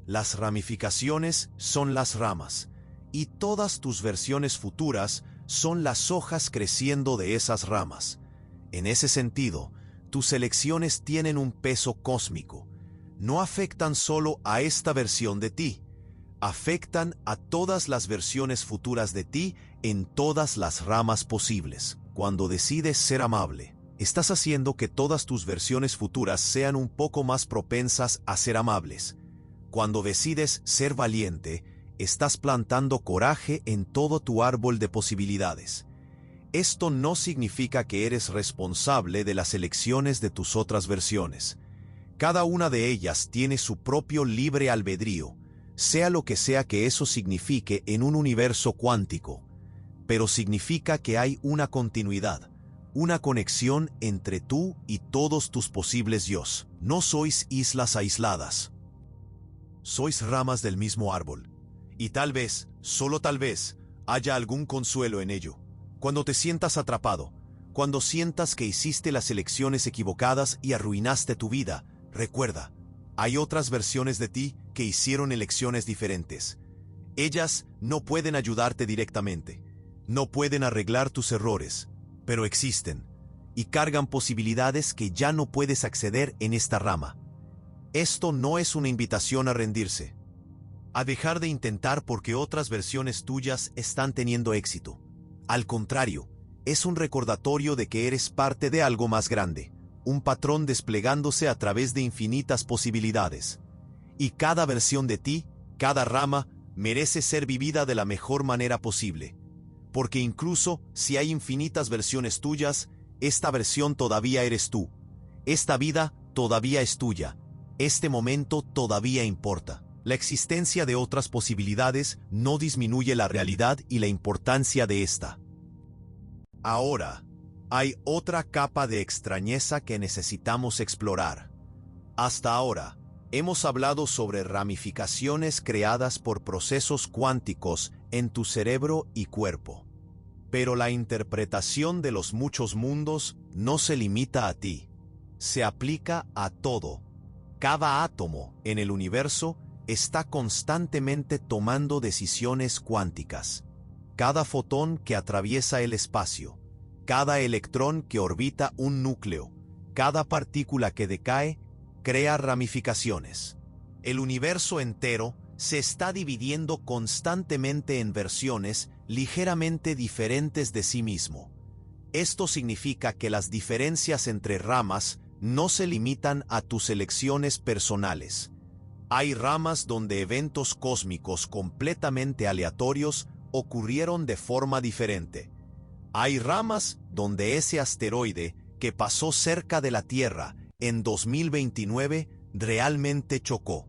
las ramificaciones son las ramas, y todas tus versiones futuras son las hojas creciendo de esas ramas. En ese sentido, tus elecciones tienen un peso cósmico. No afectan solo a esta versión de ti, afectan a todas las versiones futuras de ti en todas las ramas posibles. Cuando decides ser amable, estás haciendo que todas tus versiones futuras sean un poco más propensas a ser amables. Cuando decides ser valiente, estás plantando coraje en todo tu árbol de posibilidades. Esto no significa que eres responsable de las elecciones de tus otras versiones. Cada una de ellas tiene su propio libre albedrío, sea lo que sea que eso signifique en un universo cuántico. Pero significa que hay una continuidad, una conexión entre tú y todos tus posibles yos. No sois islas aisladas. Sois ramas del mismo árbol. Y tal vez, solo tal vez, haya algún consuelo en ello. Cuando te sientas atrapado, cuando sientas que hiciste las elecciones equivocadas y arruinaste tu vida, recuerda, hay otras versiones de ti que hicieron elecciones diferentes. Ellas no pueden ayudarte directamente, no pueden arreglar tus errores, pero existen. y cargan posibilidades que ya no puedes acceder en esta rama. Esto no es una invitación a rendirse, a dejar de intentar porque otras versiones tuyas están teniendo éxito. Al contrario, es un recordatorio de que eres parte de algo más grande, un patrón desplegándose a través de infinitas posibilidades. Y cada versión de ti, cada rama, merece ser vivida de la mejor manera posible. Porque incluso si hay infinitas versiones tuyas, esta versión todavía eres tú. Esta vida todavía es tuya. Este momento todavía importa. La existencia de otras posibilidades no disminuye la realidad y la importancia de esta. Ahora, hay otra capa de extrañeza que necesitamos explorar. Hasta ahora, hemos hablado sobre ramificaciones creadas por procesos cuánticos en tu cerebro y cuerpo. Pero la interpretación de los muchos mundos no se limita a ti. Se aplica a todo. Cada átomo en el universo está constantemente tomando decisiones cuánticas. Cada fotón que atraviesa el espacio, cada electrón que orbita un núcleo, cada partícula que decae, crea ramificaciones. El universo entero se está dividiendo constantemente en versiones ligeramente diferentes de sí mismo. Esto significa que las diferencias entre ramas no se limitan a tus elecciones personales. Hay ramas donde eventos cósmicos completamente aleatorios ocurrieron de forma diferente. Hay ramas donde ese asteroide que pasó cerca de la Tierra en 2029 realmente chocó.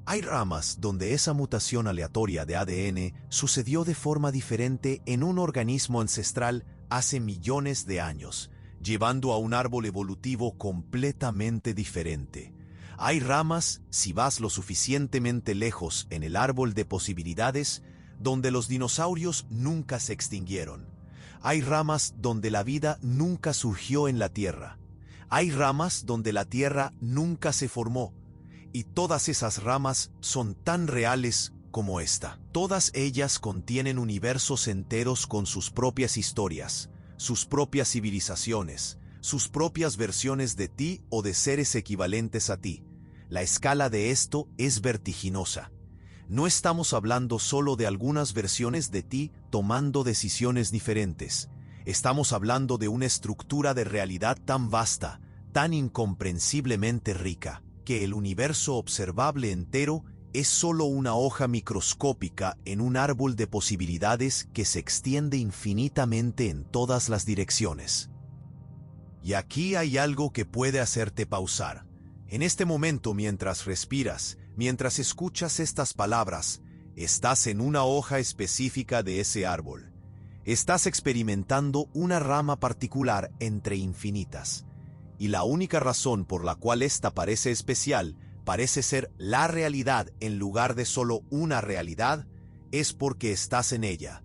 Hay ramas donde esa mutación aleatoria de ADN sucedió de forma diferente en un organismo ancestral hace millones de años, llevando a un árbol evolutivo completamente diferente. Hay ramas, si vas lo suficientemente lejos en el árbol de posibilidades, donde los dinosaurios nunca se extinguieron. Hay ramas donde la vida nunca surgió en la Tierra. Hay ramas donde la Tierra nunca se formó. Y todas esas ramas son tan reales como esta. Todas ellas contienen universos enteros con sus propias historias, sus propias civilizaciones, sus propias versiones de ti o de seres equivalentes a ti. La escala de esto es vertiginosa. No estamos hablando solo de algunas versiones de ti tomando decisiones diferentes. Estamos hablando de una estructura de realidad tan vasta, tan incomprensiblemente rica, que el universo observable entero es solo una hoja microscópica en un árbol de posibilidades que se extiende infinitamente en todas las direcciones. Y aquí hay algo que puede hacerte pausar. En este momento, mientras respiras, mientras escuchas estas palabras, estás en una hoja específica de ese árbol. Estás experimentando una rama particular entre infinitas. Y la única razón por la cual esta parece especial, parece ser la realidad en lugar de solo una realidad, es porque estás en ella.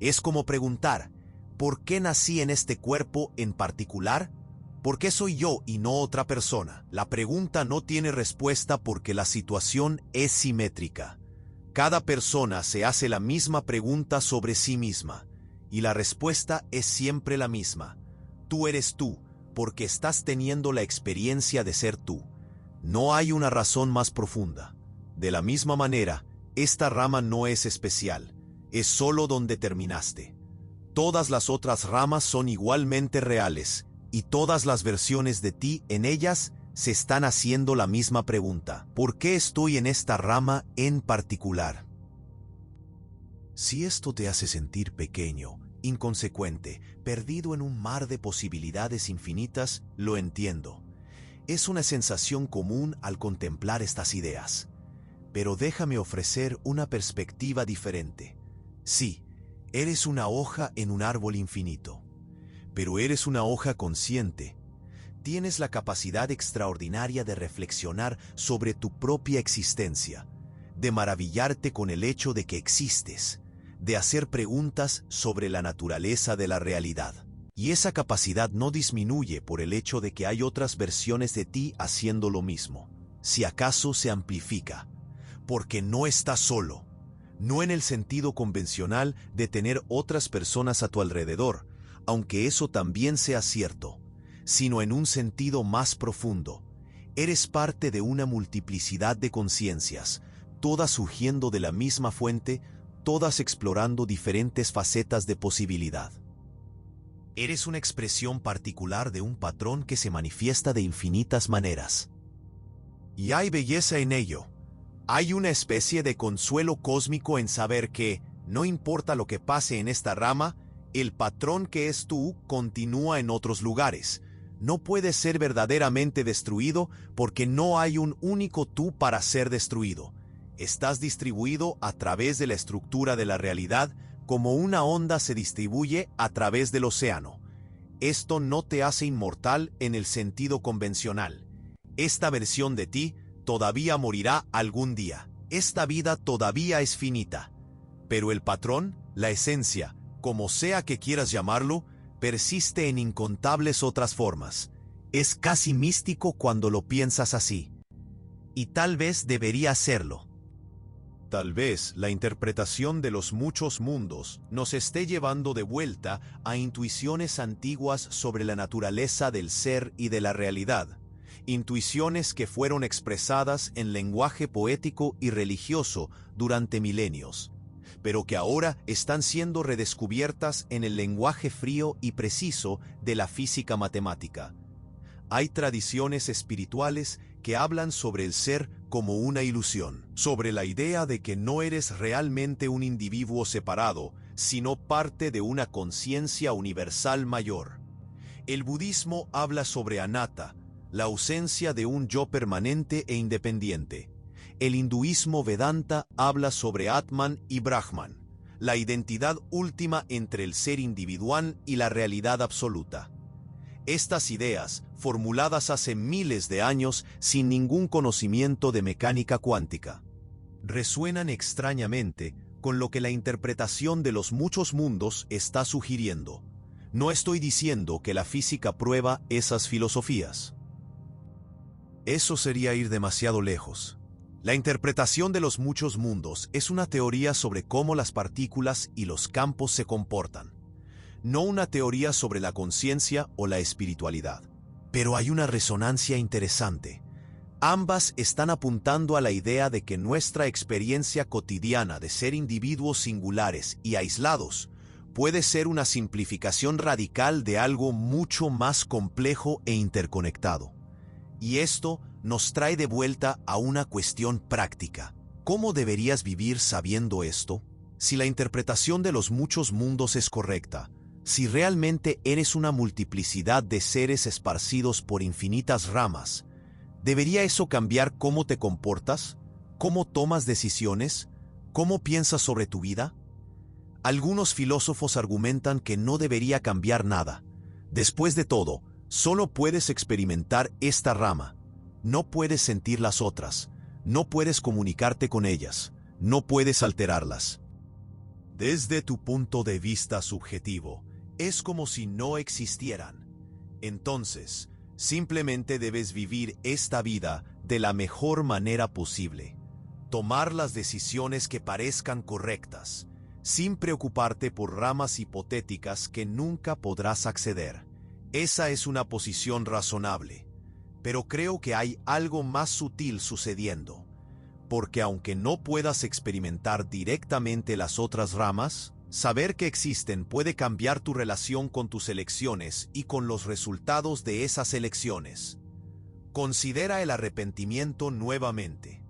Es como preguntar, ¿por qué nací en este cuerpo en particular? ¿Por qué soy yo y no otra persona? La pregunta no tiene respuesta porque la situación es simétrica. Cada persona se hace la misma pregunta sobre sí misma, y la respuesta es siempre la misma. Tú eres tú, porque estás teniendo la experiencia de ser tú. No hay una razón más profunda. De la misma manera, esta rama no es especial, es solo donde terminaste. Todas las otras ramas son igualmente reales, y todas las versiones de ti en ellas se están haciendo la misma pregunta. ¿Por qué estoy en esta rama en particular? Si esto te hace sentir pequeño, inconsecuente, perdido en un mar de posibilidades infinitas, lo entiendo. Es una sensación común al contemplar estas ideas. Pero déjame ofrecer una perspectiva diferente. Sí, eres una hoja en un árbol infinito. Pero eres una hoja consciente. Tienes la capacidad extraordinaria de reflexionar sobre tu propia existencia, de maravillarte con el hecho de que existes, de hacer preguntas sobre la naturaleza de la realidad. Y esa capacidad no disminuye por el hecho de que hay otras versiones de ti haciendo lo mismo. Si acaso se amplifica, porque no estás solo, no en el sentido convencional de tener otras personas a tu alrededor, aunque eso también sea cierto, sino en un sentido más profundo. Eres parte de una multiplicidad de conciencias, todas surgiendo de la misma fuente, todas explorando diferentes facetas de posibilidad. Eres una expresión particular de un patrón que se manifiesta de infinitas maneras. Y hay belleza en ello. Hay una especie de consuelo cósmico en saber que, no importa lo que pase en esta rama, el patrón que es tú continúa en otros lugares. No puede ser verdaderamente destruido porque no hay un único tú para ser destruido. Estás distribuido a través de la estructura de la realidad como una onda se distribuye a través del océano. Esto no te hace inmortal en el sentido convencional. Esta versión de ti todavía morirá algún día. Esta vida todavía es finita. Pero el patrón, la esencia, como sea que quieras llamarlo, persiste en incontables otras formas. Es casi místico cuando lo piensas así. Y tal vez debería serlo. Tal vez la interpretación de los muchos mundos nos esté llevando de vuelta a intuiciones antiguas sobre la naturaleza del ser y de la realidad. Intuiciones que fueron expresadas en lenguaje poético y religioso durante milenios, pero que ahora están siendo redescubiertas en el lenguaje frío y preciso de la física matemática. Hay tradiciones espirituales que hablan sobre el ser como una ilusión, sobre la idea de que no eres realmente un individuo separado, sino parte de una conciencia universal mayor. El budismo habla sobre anatta, la ausencia de un yo permanente e independiente. El hinduismo Vedanta habla sobre Atman y Brahman, la identidad última entre el ser individual y la realidad absoluta. Estas ideas, formuladas hace miles de años sin ningún conocimiento de mecánica cuántica, resuenan extrañamente con lo que la interpretación de los muchos mundos está sugiriendo. No estoy diciendo que la física prueba esas filosofías. Eso sería ir demasiado lejos. La interpretación de los muchos mundos es una teoría sobre cómo las partículas y los campos se comportan, no una teoría sobre la conciencia o la espiritualidad. Pero hay una resonancia interesante. Ambas están apuntando a la idea de que nuestra experiencia cotidiana de ser individuos singulares y aislados puede ser una simplificación radical de algo mucho más complejo e interconectado. Y esto nos trae de vuelta a una cuestión práctica. ¿Cómo deberías vivir sabiendo esto? Si la interpretación de los muchos mundos es correcta, si realmente eres una multiplicidad de seres esparcidos por infinitas ramas, ¿debería eso cambiar cómo te comportas? ¿Cómo tomas decisiones? ¿Cómo piensas sobre tu vida? Algunos filósofos argumentan que no debería cambiar nada. Después de todo, solo puedes experimentar esta rama. No puedes sentir las otras. No puedes comunicarte con ellas. No puedes alterarlas. Desde tu punto de vista subjetivo, es como si no existieran. Entonces, simplemente debes vivir esta vida de la mejor manera posible. Tomar las decisiones que parezcan correctas, sin preocuparte por ramas hipotéticas que nunca podrás acceder. Esa es una posición razonable. Pero creo que hay algo más sutil sucediendo. Porque aunque no puedas experimentar directamente las otras ramas, saber que existen puede cambiar tu relación con tus elecciones y con los resultados de esas elecciones. Considera el arrepentimiento nuevamente.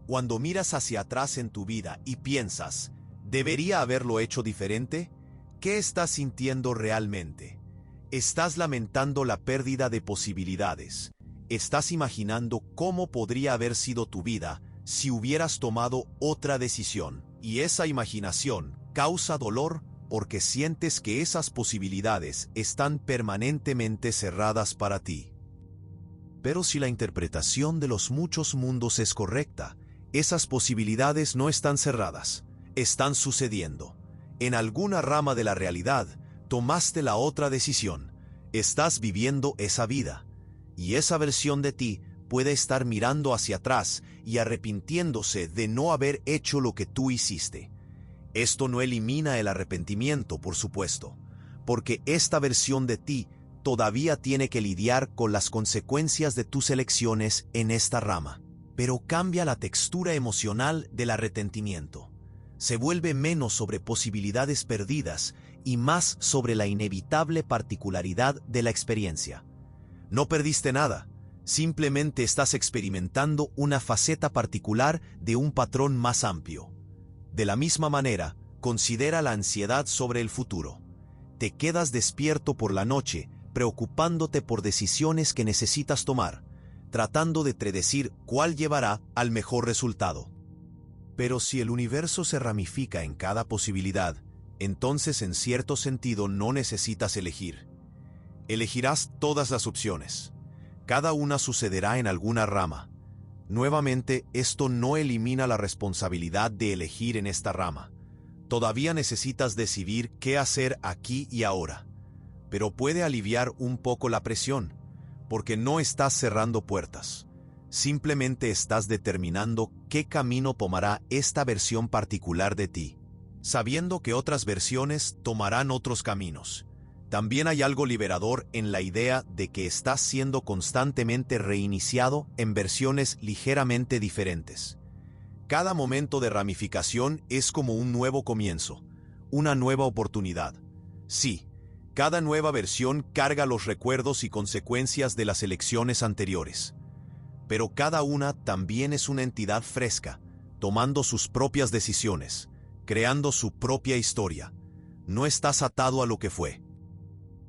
Cuando miras hacia atrás en tu vida y piensas, ¿debería haberlo hecho diferente? ¿Qué estás sintiendo realmente? ¿Estás lamentando la pérdida de posibilidades? ¿Estás imaginando cómo podría haber sido tu vida si hubieras tomado otra decisión? Y esa imaginación causa dolor porque sientes que esas posibilidades están permanentemente cerradas para ti. Pero si la interpretación de los muchos mundos es correcta, esas posibilidades no están cerradas, están sucediendo. En alguna rama de la realidad, tomaste la otra decisión, estás viviendo esa vida, y esa versión de ti puede estar mirando hacia atrás y arrepintiéndose de no haber hecho lo que tú hiciste. Esto no elimina el arrepentimiento, por supuesto, porque esta versión de ti todavía tiene que lidiar con las consecuencias de tus elecciones en esta rama. Pero cambia la textura emocional del arrepentimiento. Se vuelve menos sobre posibilidades perdidas y más sobre la inevitable particularidad de la experiencia. No perdiste nada, simplemente estás experimentando una faceta particular de un patrón más amplio. De la misma manera, considera la ansiedad sobre el futuro. Te quedas despierto por la noche, preocupándote por decisiones que necesitas tomar, tratando de predecir cuál llevará al mejor resultado. Pero si el universo se ramifica en cada posibilidad, entonces en cierto sentido no necesitas elegir. Elegirás todas las opciones. Cada una sucederá en alguna rama. Nuevamente, esto no elimina la responsabilidad de elegir en esta rama. Todavía necesitas decidir qué hacer aquí y ahora. Pero puede aliviar un poco la presión, porque no estás cerrando puertas. Simplemente estás determinando qué camino tomará esta versión particular de ti, sabiendo que otras versiones tomarán otros caminos. También hay algo liberador en la idea de que estás siendo constantemente reiniciado en versiones ligeramente diferentes. Cada momento de ramificación es como un nuevo comienzo, una nueva oportunidad. Sí, cada nueva versión carga los recuerdos y consecuencias de las elecciones anteriores. Pero cada una también es una entidad fresca, tomando sus propias decisiones, creando su propia historia. No estás atado a lo que fue.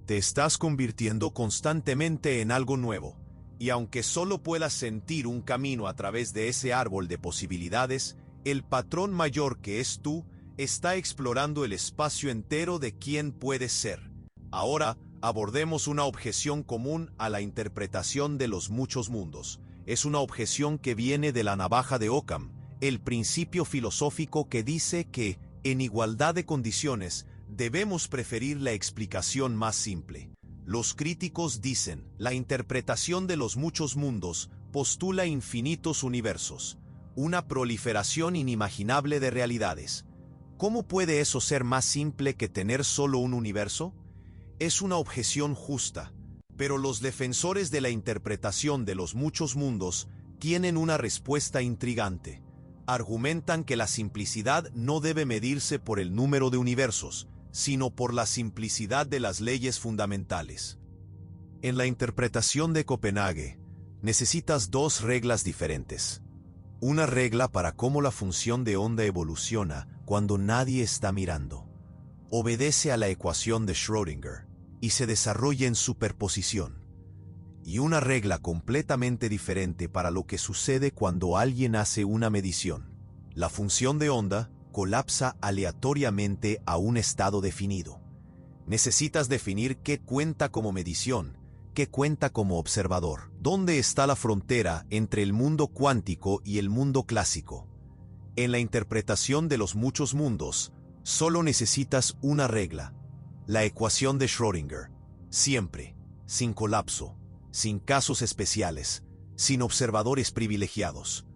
Te estás convirtiendo constantemente en algo nuevo, y aunque solo puedas sentir un camino a través de ese árbol de posibilidades, el patrón mayor que es tú está explorando el espacio entero de quién puedes ser. Ahora, abordemos una objeción común a la interpretación de los muchos mundos. Es una objeción que viene de la navaja de Occam, el principio filosófico que dice que, en igualdad de condiciones, debemos preferir la explicación más simple. Los críticos dicen, la interpretación de los muchos mundos postula infinitos universos, una proliferación inimaginable de realidades. ¿Cómo puede eso ser más simple que tener solo un universo? Es una objeción justa, pero los defensores de la interpretación de los muchos mundos tienen una respuesta intrigante. Argumentan que la simplicidad no debe medirse por el número de universos, sino por la simplicidad de las leyes fundamentales. En la interpretación de Copenhague, necesitas dos reglas diferentes. Una regla para cómo la función de onda evoluciona cuando nadie está mirando. Obedece a la ecuación de Schrödinger y se desarrolla en superposición. Y una regla completamente diferente para lo que sucede cuando alguien hace una medición. La función de onda colapsa aleatoriamente a un estado definido. Necesitas definir qué cuenta como medición, qué cuenta como observador. ¿Dónde está la frontera entre el mundo cuántico y el mundo clásico? En la interpretación de los muchos mundos, solo necesitas una regla, la ecuación de Schrödinger. Siempre, sin colapso, sin casos especiales, sin observadores privilegiados.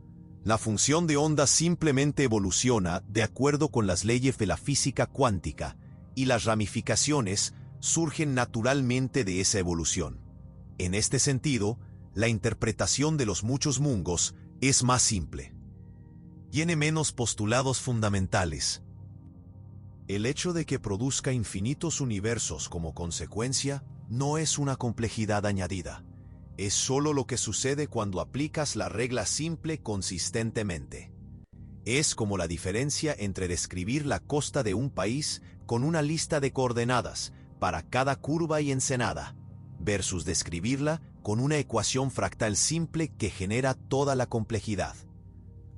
La función de onda simplemente evoluciona de acuerdo con las leyes de la física cuántica, y las ramificaciones surgen naturalmente de esa evolución. En este sentido, la interpretación de los muchos mundos es más simple. Tiene menos postulados fundamentales. El hecho de que produzca infinitos universos como consecuencia no es una complejidad añadida. Es solo lo que sucede cuando aplicas la regla simple consistentemente. Es como la diferencia entre describir la costa de un país con una lista de coordenadas para cada curva y ensenada, versus describirla con una ecuación fractal simple que genera toda la complejidad.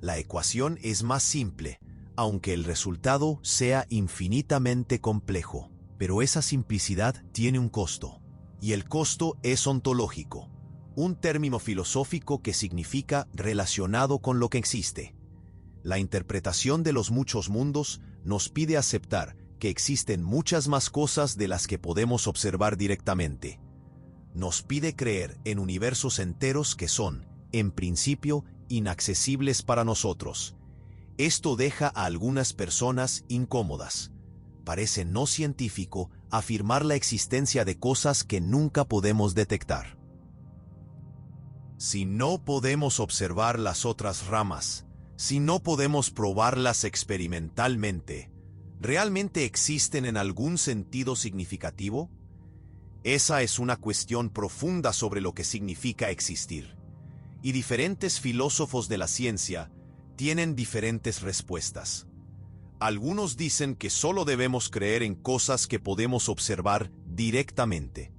La ecuación es más simple, aunque el resultado sea infinitamente complejo. Pero esa simplicidad tiene un costo, y el costo es ontológico, un término filosófico que significa relacionado con lo que existe. La interpretación de los muchos mundos nos pide aceptar que existen muchas más cosas de las que podemos observar directamente. Nos pide creer en universos enteros que son, en principio, inaccesibles para nosotros. Esto deja a algunas personas incómodas. parece no científico afirmar la existencia de cosas que nunca podemos detectar. Si no podemos observar las otras ramas, si no podemos probarlas experimentalmente, ¿realmente existen en algún sentido significativo? Esa es una cuestión profunda sobre lo que significa existir. Y diferentes filósofos de la ciencia tienen diferentes respuestas. Algunos dicen que solo debemos creer en cosas que podemos observar directamente.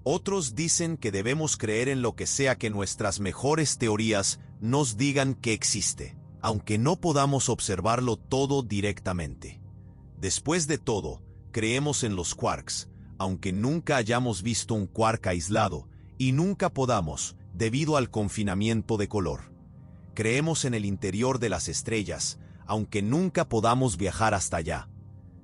Otros dicen que debemos creer en lo que sea que nuestras mejores teorías nos digan que existe, aunque no podamos observarlo todo directamente. Después de todo, creemos en los quarks, aunque nunca hayamos visto un quark aislado, y nunca podamos, debido al confinamiento de color. Creemos en el interior de las estrellas, aunque nunca podamos viajar hasta allá.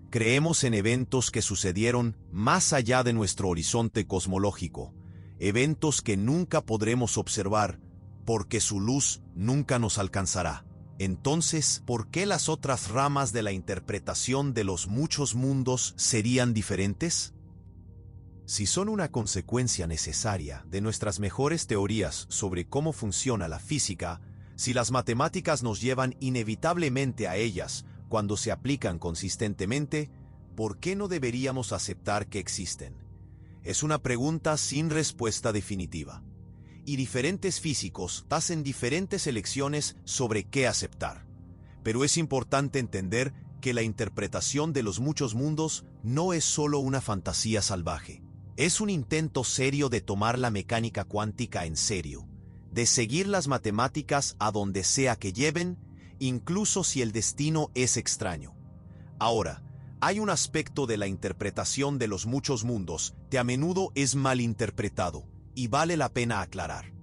Creemos en eventos que sucedieron más allá de nuestro horizonte cosmológico, eventos que nunca podremos observar porque su luz nunca nos alcanzará. Entonces, ¿por qué las otras ramas de la interpretación de los muchos mundos serían diferentes? Si son una consecuencia necesaria de nuestras mejores teorías sobre cómo funciona la física, si las matemáticas nos llevan inevitablemente a ellas cuando se aplican consistentemente, ¿por qué no deberíamos aceptar que existen? Es una pregunta sin respuesta definitiva. Y diferentes físicos hacen diferentes elecciones sobre qué aceptar. Pero es importante entender que la interpretación de los muchos mundos no es solo una fantasía salvaje. Es un intento serio de tomar la mecánica cuántica en serio, de seguir las matemáticas a donde sea que lleven, incluso si el destino es extraño. Ahora, hay un aspecto de la interpretación de los muchos mundos que a menudo es malinterpretado, y vale la pena aclarar.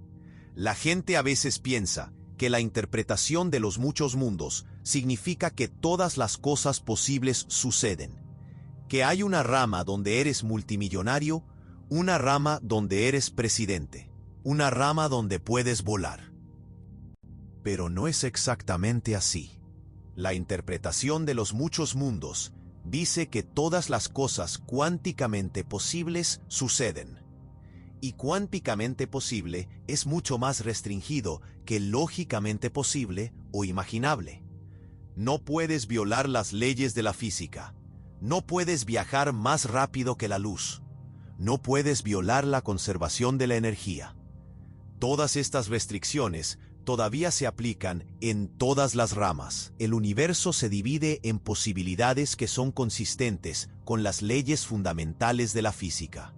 La gente a veces piensa que la interpretación de los muchos mundos significa que todas las cosas posibles suceden, que hay una rama donde eres multimillonario, una rama donde eres presidente, una rama donde puedes volar. Pero no es exactamente así. La interpretación de los muchos mundos dice que todas las cosas cuánticamente posibles suceden. Y cuánticamente posible es mucho más restringido que lógicamente posible o imaginable. No puedes violar las leyes de la física. No puedes viajar más rápido que la luz. No puedes violar la conservación de la energía. Todas estas restricciones todavía se aplican en todas las ramas. El universo se divide en posibilidades que son consistentes con las leyes fundamentales de la física,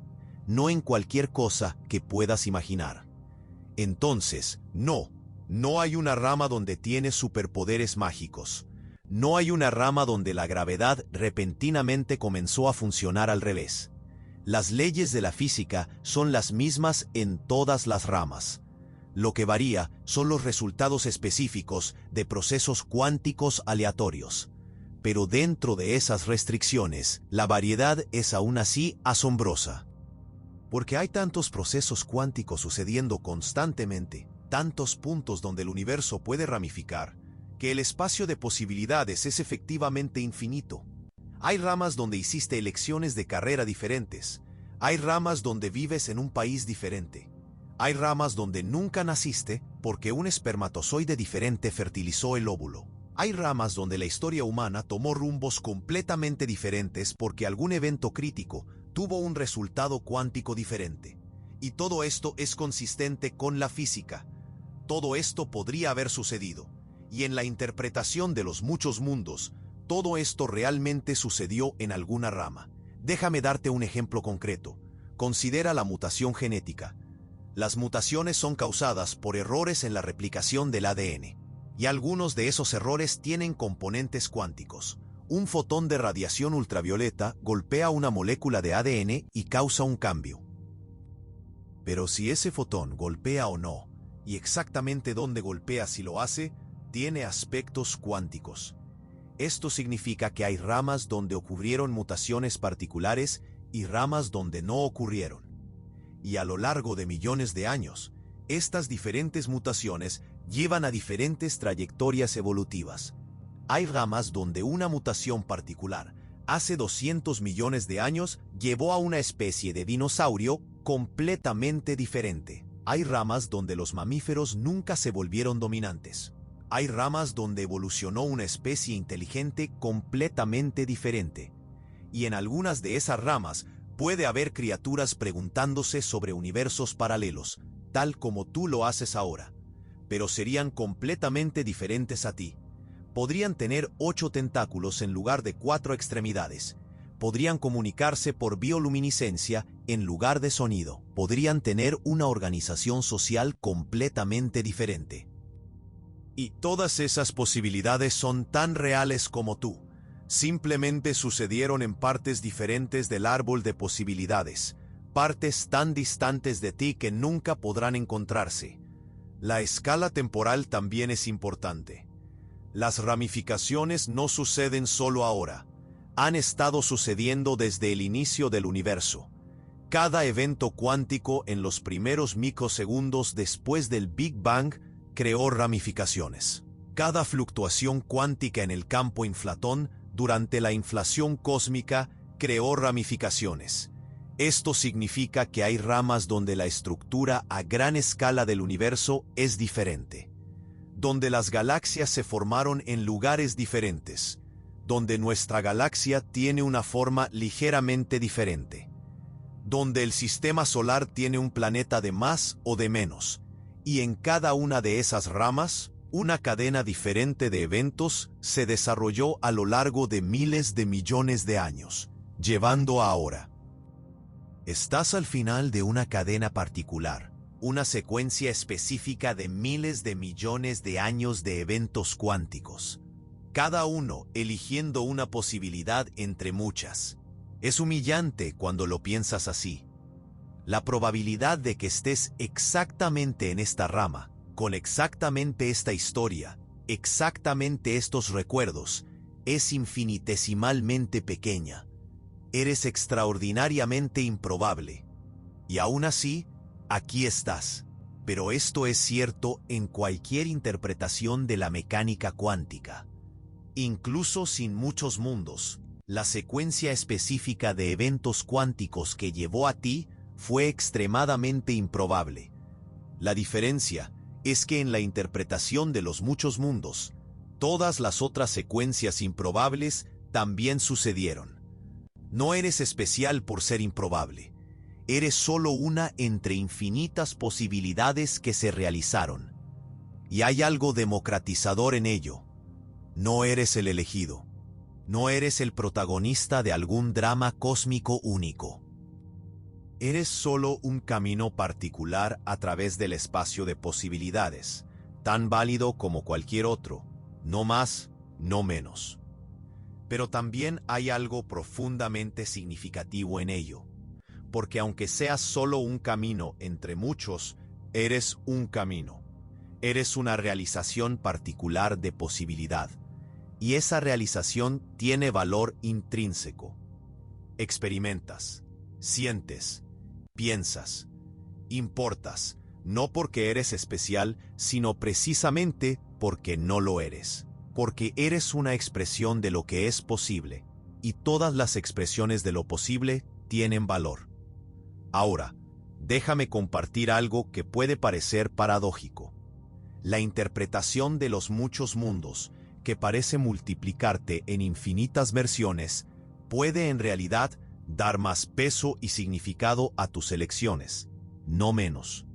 no en cualquier cosa que puedas imaginar. Entonces, no hay una rama donde tienes superpoderes mágicos. No hay una rama donde la gravedad repentinamente comenzó a funcionar al revés. Las leyes de la física son las mismas en todas las ramas. Lo que varía son los resultados específicos de procesos cuánticos aleatorios. Pero dentro de esas restricciones, la variedad es aún así asombrosa. Porque hay tantos procesos cuánticos sucediendo constantemente, tantos puntos donde el universo puede ramificar, que el espacio de posibilidades es efectivamente infinito. Hay ramas donde hiciste elecciones de carrera diferentes. Hay ramas donde vives en un país diferente. Hay ramas donde nunca naciste porque un espermatozoide diferente fertilizó el óvulo. Hay ramas donde la historia humana tomó rumbos completamente diferentes porque algún evento crítico tuvo un resultado cuántico diferente. Y todo esto es consistente con la física. Todo esto podría haber sucedido. Y en la interpretación de los muchos mundos, todo esto realmente sucedió en alguna rama. Déjame darte un ejemplo concreto. Considera la mutación genética. Las mutaciones son causadas por errores en la replicación del ADN. Y algunos de esos errores tienen componentes cuánticos. Un fotón de radiación ultravioleta golpea una molécula de ADN y causa un cambio. Pero si ese fotón golpea o no, y exactamente dónde golpea si lo hace, tiene aspectos cuánticos. Esto significa que hay ramas donde ocurrieron mutaciones particulares y ramas donde no ocurrieron. Y a lo largo de millones de años, estas diferentes mutaciones llevan a diferentes trayectorias evolutivas. Hay ramas donde una mutación particular hace 200 millones de años llevó a una especie de dinosaurio completamente diferente. Hay ramas donde los mamíferos nunca se volvieron dominantes. Hay ramas donde evolucionó una especie inteligente completamente diferente. Y en algunas de esas ramas puede haber criaturas preguntándose sobre universos paralelos, tal como tú lo haces ahora. Pero serían completamente diferentes a ti. Podrían tener 8 tentáculos en lugar de 4 extremidades. Podrían comunicarse por bioluminiscencia en lugar de sonido. Podrían tener una organización social completamente diferente. Y todas esas posibilidades son tan reales como tú. Simplemente sucedieron en partes diferentes del árbol de posibilidades, partes tan distantes de ti que nunca podrán encontrarse. La escala temporal también es importante. Las ramificaciones no suceden solo ahora. Han estado sucediendo desde el inicio del universo. Cada evento cuántico en los primeros microsegundos después del Big Bang creó ramificaciones. Cada fluctuación cuántica en el campo inflatón durante la inflación cósmica creó ramificaciones. Esto significa que hay ramas donde la estructura a gran escala del universo es diferente, donde las galaxias se formaron en lugares diferentes, donde nuestra galaxia tiene una forma ligeramente diferente, donde el sistema solar tiene un planeta de más o de menos, y en cada una de esas ramas, una cadena diferente de eventos se desarrolló a lo largo de miles de millones de años, llevando a ahora. Estás al final de una cadena particular, una secuencia específica de miles de millones de años de eventos cuánticos, cada uno eligiendo una posibilidad entre muchas. Es humillante cuando lo piensas así. La probabilidad de que estés exactamente en esta rama, con exactamente esta historia, exactamente estos recuerdos, es infinitesimalmente pequeña. Eres extraordinariamente improbable. Y aún así, aquí estás. Pero esto es cierto en cualquier interpretación de la mecánica cuántica. Incluso sin muchos mundos, la secuencia específica de eventos cuánticos que llevó a ti fue extremadamente improbable. La diferencia es que en la interpretación de los muchos mundos, todas las otras secuencias improbables también sucedieron. No eres especial por ser improbable. Eres solo una entre infinitas posibilidades que se realizaron. Y hay algo democratizador en ello. No eres el elegido. No eres el protagonista de algún drama cósmico único. Eres solo un camino particular a través del espacio de posibilidades, tan válido como cualquier otro, no más, no menos. Pero también hay algo profundamente significativo en ello, porque aunque seas solo un camino entre muchos, eres un camino. Eres una realización particular de posibilidad, y esa realización tiene valor intrínseco. Experimentas, sientes, piensas, importas, no porque eres especial, sino precisamente porque no lo eres. Porque eres una expresión de lo que es posible, y todas las expresiones de lo posible tienen valor. Ahora, déjame compartir algo que puede parecer paradójico. La interpretación de los muchos mundos, que parece multiplicarte en infinitas versiones, puede en realidad dar más peso y significado a tus elecciones, no menos.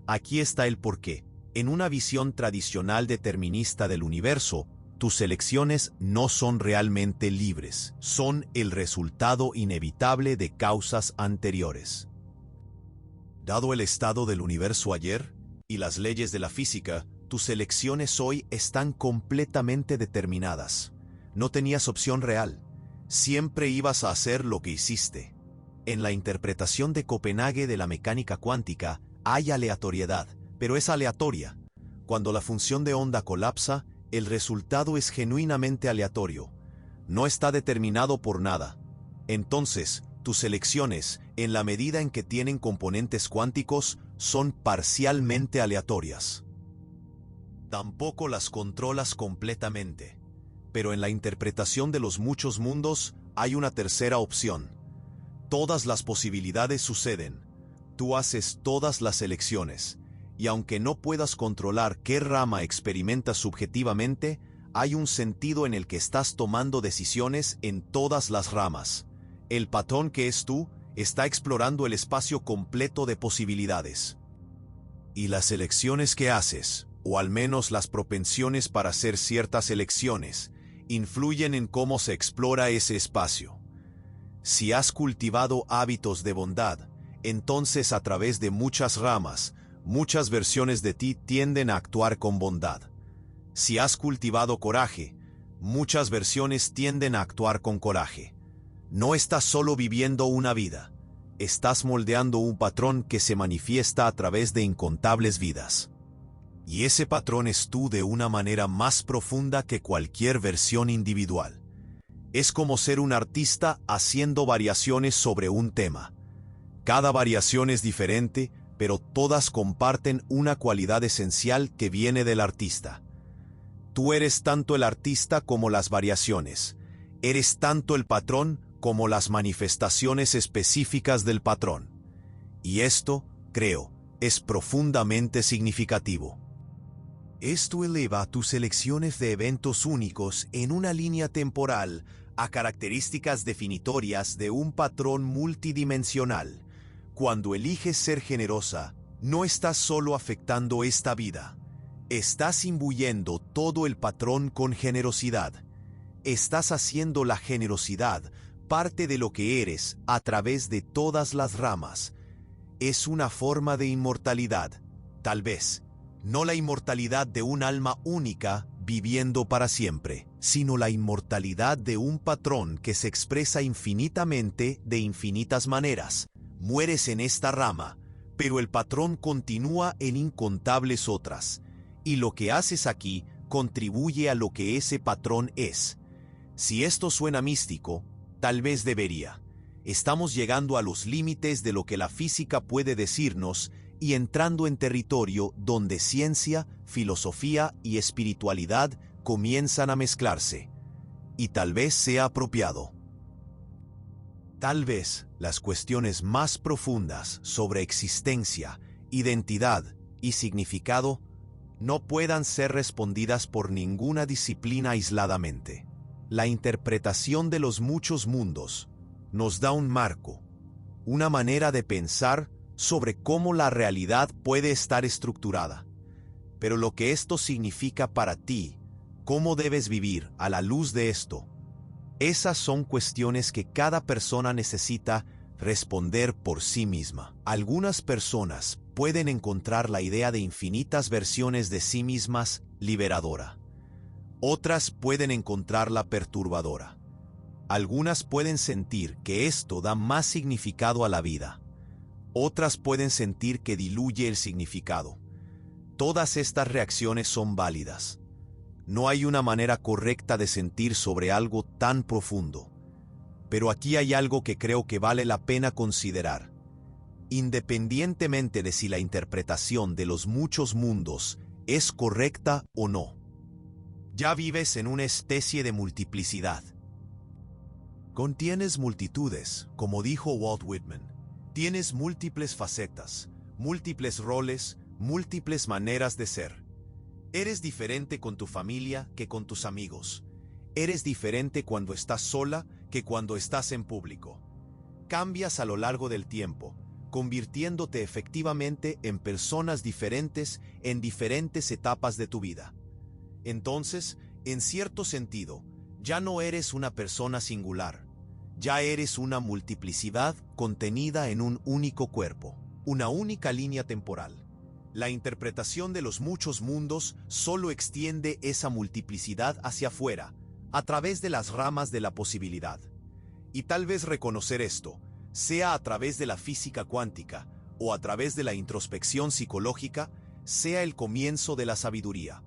Aquí está el porqué. En una visión tradicional determinista del universo, tus elecciones no son realmente libres, son el resultado inevitable de causas anteriores. Dado el estado del universo ayer y las leyes de la física, tus elecciones hoy están completamente determinadas. No tenías opción real. Siempre ibas a hacer lo que hiciste. En la interpretación de Copenhague de la mecánica cuántica hay aleatoriedad, pero es aleatoria. Cuando la función de onda colapsa, el resultado es genuinamente aleatorio. No está determinado por nada. Entonces, tus elecciones, en la medida en que tienen componentes cuánticos, son parcialmente aleatorias. Tampoco las controlas completamente. Pero en la interpretación de los muchos mundos, hay una tercera opción. Todas las posibilidades suceden. Tú haces todas las elecciones. Y aunque no puedas controlar qué rama experimentas subjetivamente, hay un sentido en el que estás tomando decisiones en todas las ramas. El patrón que es tú está explorando el espacio completo de posibilidades. Y las elecciones que haces, o al menos las propensiones para hacer ciertas elecciones, influyen en cómo se explora ese espacio. Si has cultivado hábitos de bondad, entonces a través de muchas ramas, muchas versiones de ti tienden a actuar con bondad. Si has cultivado coraje, muchas versiones tienden a actuar con coraje. No estás solo viviendo una vida, estás moldeando un patrón que se manifiesta a través de incontables vidas. Y ese patrón es tú de una manera más profunda que cualquier versión individual. Es como ser un artista haciendo variaciones sobre un tema. Cada variación es diferente, pero todas comparten una cualidad esencial que viene del artista. Tú eres tanto el artista como las variaciones. Eres tanto el patrón como las manifestaciones específicas del patrón. Y esto, creo, es profundamente significativo. Esto eleva tus elecciones de eventos únicos en una línea temporal a características definitorias de un patrón multidimensional. Cuando eliges ser generosa, no estás solo afectando esta vida. Estás imbuyendo todo el patrón con generosidad. Estás haciendo la generosidad parte de lo que eres a través de todas las ramas. Es una forma de inmortalidad, tal vez. No la inmortalidad de un alma única viviendo para siempre, sino la inmortalidad de un patrón que se expresa infinitamente de infinitas maneras. Mueres en esta rama, pero el patrón continúa en incontables otras, y lo que haces aquí contribuye a lo que ese patrón es. Si esto suena místico, tal vez debería. Estamos llegando a los límites de lo que la física puede decirnos y entrando en territorio donde ciencia, filosofía y espiritualidad comienzan a mezclarse. Y tal vez sea apropiado. Tal vez las cuestiones más profundas sobre existencia, identidad y significado no puedan ser respondidas por ninguna disciplina aisladamente. La interpretación de los muchos mundos nos da un marco, una manera de pensar sobre cómo la realidad puede estar estructurada. Pero lo que esto significa para ti, cómo debes vivir a la luz de esto, esas son cuestiones que cada persona necesita responder por sí misma. Algunas personas pueden encontrar la idea de infinitas versiones de sí mismas liberadora. Otras pueden encontrarla perturbadora. Algunas pueden sentir que esto da más significado a la vida. Otras pueden sentir que diluye el significado. Todas estas reacciones son válidas. No hay una manera correcta de sentir sobre algo tan profundo. Pero aquí hay algo que creo que vale la pena considerar. Independientemente de si la interpretación de los muchos mundos es correcta o no, ya vives en una especie de multiplicidad. Contienes multitudes, como dijo Walt Whitman. Tienes múltiples facetas, múltiples roles, múltiples maneras de ser. Eres diferente con tu familia que con tus amigos. Eres diferente cuando estás sola que cuando estás en público. Cambias a lo largo del tiempo, convirtiéndote efectivamente en personas diferentes en diferentes etapas de tu vida. Entonces, en cierto sentido, ya no eres una persona singular. Ya eres una multiplicidad contenida en un único cuerpo, una única línea temporal. La interpretación de los muchos mundos solo extiende esa multiplicidad hacia afuera, a través de las ramas de la posibilidad. Y tal vez reconocer esto, sea a través de la física cuántica o a través de la introspección psicológica, sea el comienzo de la sabiduría.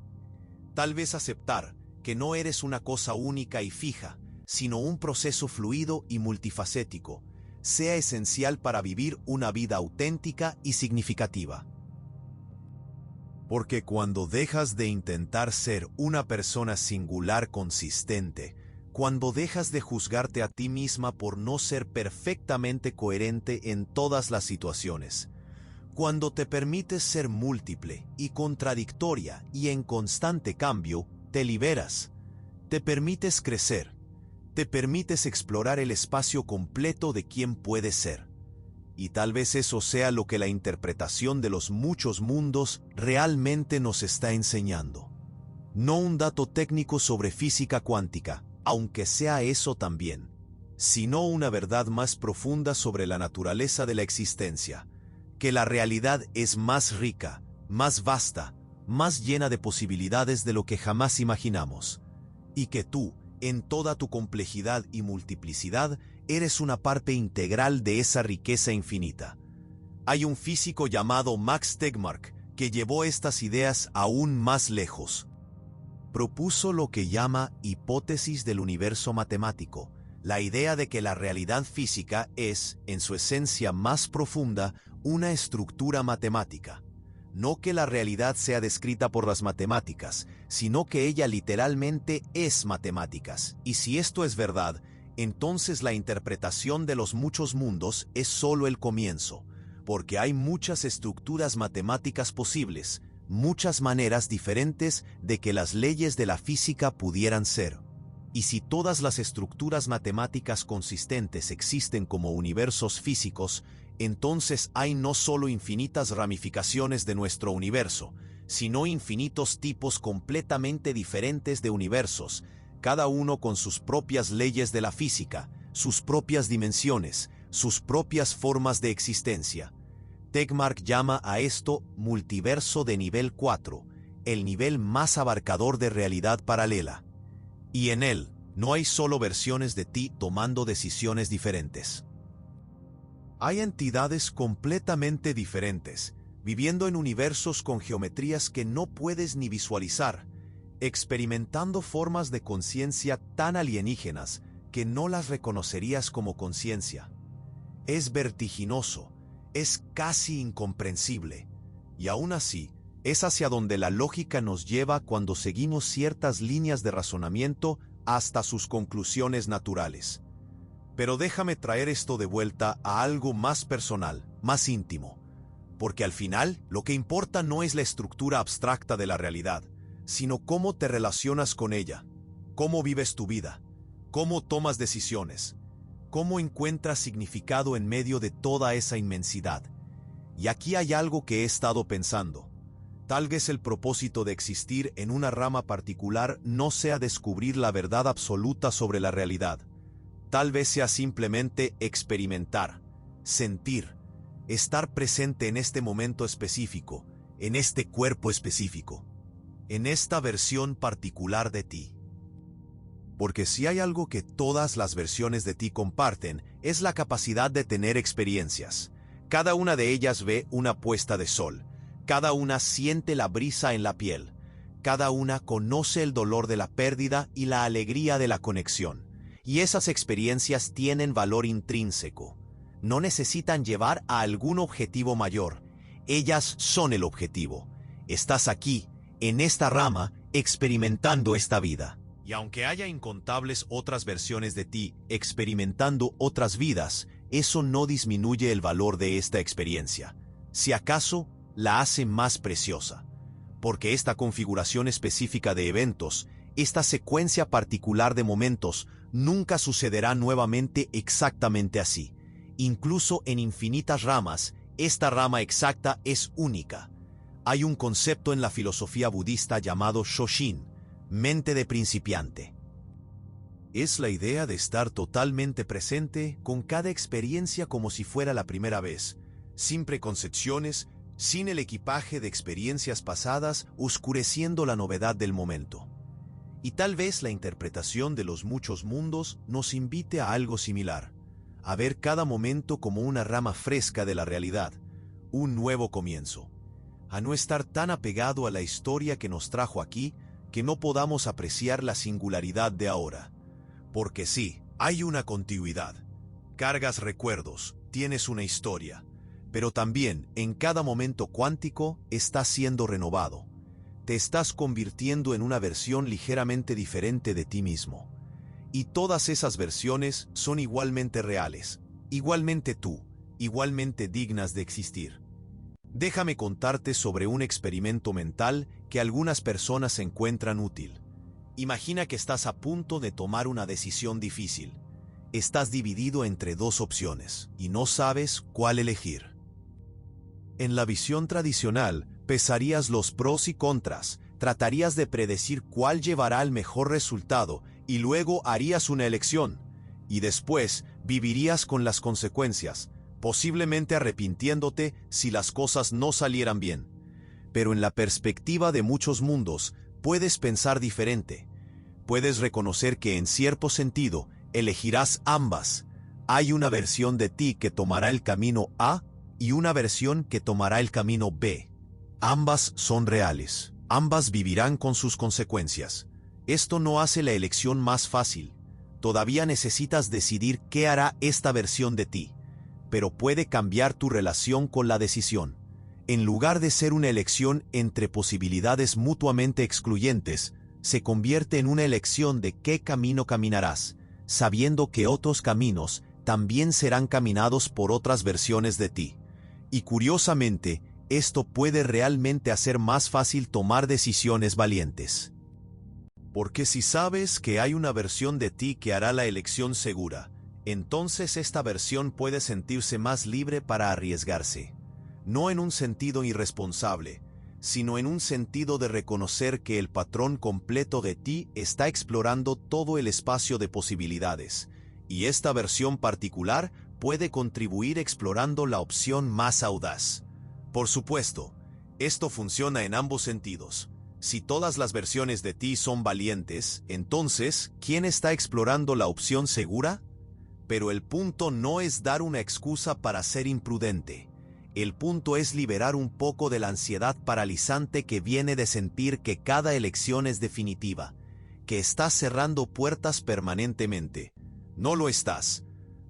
Tal vez aceptar que no eres una cosa única y fija, sino un proceso fluido y multifacético, sea esencial para vivir una vida auténtica y significativa. Porque cuando dejas de intentar ser una persona singular consistente, Cuando dejas de juzgarte a ti misma por no ser perfectamente coherente en todas las situaciones. Cuando te permites ser múltiple y contradictoria y en constante cambio, te liberas. Te permites crecer. Te permites explorar el espacio completo de quién puedes ser. Y tal vez eso sea lo que la interpretación de los muchos mundos realmente nos está enseñando. No un dato técnico sobre física cuántica, aunque sea eso también, sino una verdad más profunda sobre la naturaleza de la existencia, que la realidad es más rica, más vasta, más llena de posibilidades de lo que jamás imaginamos, y que tú, en toda tu complejidad y multiplicidad, eres una parte integral de esa riqueza infinita. Hay un físico llamado Max Tegmark que llevó estas ideas aún más lejos. Propuso lo que llama hipótesis del universo matemático, la idea de que la realidad física es, en su esencia más profunda, una estructura matemática. No que la realidad sea descrita por las matemáticas, sino que ella literalmente es matemáticas. Y si esto es verdad, entonces la interpretación de los muchos mundos es solo el comienzo, porque hay muchas estructuras matemáticas posibles, muchas maneras diferentes de que las leyes de la física pudieran ser. Y si todas las estructuras matemáticas consistentes existen como universos físicos, entonces hay no solo infinitas ramificaciones de nuestro universo, sino infinitos tipos completamente diferentes de universos, cada uno con sus propias leyes de la física, sus propias dimensiones, sus propias formas de existencia. Tegmark llama a esto multiverso de nivel 4, el nivel más abarcador de realidad paralela. Y en él, no hay solo versiones de ti tomando decisiones diferentes. Hay entidades completamente diferentes, viviendo en universos con geometrías que no puedes ni visualizar, experimentando formas de conciencia tan alienígenas que no las reconocerías como conciencia. Es vertiginoso, es casi incomprensible, y aún así, es hacia donde la lógica nos lleva cuando seguimos ciertas líneas de razonamiento hasta sus conclusiones naturales. Pero déjame traer esto de vuelta a algo más personal, más íntimo, porque al final lo que importa no es la estructura abstracta de la realidad, sino cómo te relacionas con ella, cómo vives tu vida, cómo tomas decisiones, cómo encuentras significado en medio de toda esa inmensidad. Y aquí hay algo que he estado pensando. Tal vez el propósito de existir en una rama particular no sea descubrir la verdad absoluta sobre la realidad. Tal vez sea simplemente experimentar, sentir, estar presente en este momento específico, en este cuerpo específico, en esta versión particular de ti. Porque si hay algo que todas las versiones de ti comparten, es la capacidad de tener experiencias. Cada una de ellas ve una puesta de sol. Cada una siente la brisa en la piel. Cada una conoce el dolor de la pérdida y la alegría de la conexión. Y esas experiencias tienen valor intrínseco. No necesitan llevar a algún objetivo mayor. Ellas son el objetivo. Estás aquí, en esta rama, experimentando esta vida. Y aunque haya incontables otras versiones de ti experimentando otras vidas, eso no disminuye el valor de esta experiencia. Si acaso, la hace más preciosa. Porque esta configuración específica de eventos, esta secuencia particular de momentos, nunca sucederá nuevamente exactamente así. Incluso en infinitas ramas, esta rama exacta es única. Hay un concepto en la filosofía budista llamado Shoshin, mente de principiante. Es la idea de estar totalmente presente con cada experiencia como si fuera la primera vez, sin preconcepciones, sin el equipaje de experiencias pasadas oscureciendo la novedad del momento. Y tal vez la interpretación de los muchos mundos nos invite a algo similar, a ver cada momento como una rama fresca de la realidad, un nuevo comienzo, a no estar tan apegado a la historia que nos trajo aquí que no podamos apreciar la singularidad de ahora. Porque sí, hay una continuidad. Cargas recuerdos, tienes una historia, pero también en cada momento cuántico estás siendo renovado. Te estás convirtiendo en una versión ligeramente diferente de ti mismo. Y todas esas versiones son igualmente reales, igualmente tú, igualmente dignas de existir. Déjame contarte sobre un experimento mental que algunas personas encuentran útil. Imagina que estás a punto de tomar una decisión difícil. Estás dividido entre dos opciones y no sabes cuál elegir. En la visión tradicional, pesarías los pros y contras, tratarías de predecir cuál llevará al mejor resultado y luego harías una elección. Y después vivirías con las consecuencias, posiblemente arrepintiéndote si las cosas no salieran bien. Pero en la perspectiva de muchos mundos, puedes pensar diferente. Puedes reconocer que en cierto sentido, elegirás ambas. Hay una versión de ti que tomará el camino A y una versión que tomará el camino B. Ambas son reales. Ambas vivirán con sus consecuencias. Esto no hace la elección más fácil. Todavía necesitas decidir qué hará esta versión de ti. Pero puede cambiar tu relación con la decisión. En lugar de ser una elección entre posibilidades mutuamente excluyentes, se convierte en una elección de qué camino caminarás, sabiendo que otros caminos también serán caminados por otras versiones de ti. Y curiosamente, esto puede realmente hacer más fácil tomar decisiones valientes. Porque si sabes que hay una versión de ti que hará la elección segura, entonces esta versión puede sentirse más libre para arriesgarse. No en un sentido irresponsable, sino en un sentido de reconocer que el patrón completo de ti está explorando todo el espacio de posibilidades, y esta versión particular puede contribuir explorando la opción más audaz. Por supuesto, esto funciona en ambos sentidos. Si todas las versiones de ti son valientes, entonces, ¿quién está explorando la opción segura? Pero el punto no es dar una excusa para ser imprudente. El punto es liberar un poco de la ansiedad paralizante que viene de sentir que cada elección es definitiva, que estás cerrando puertas permanentemente. No lo estás.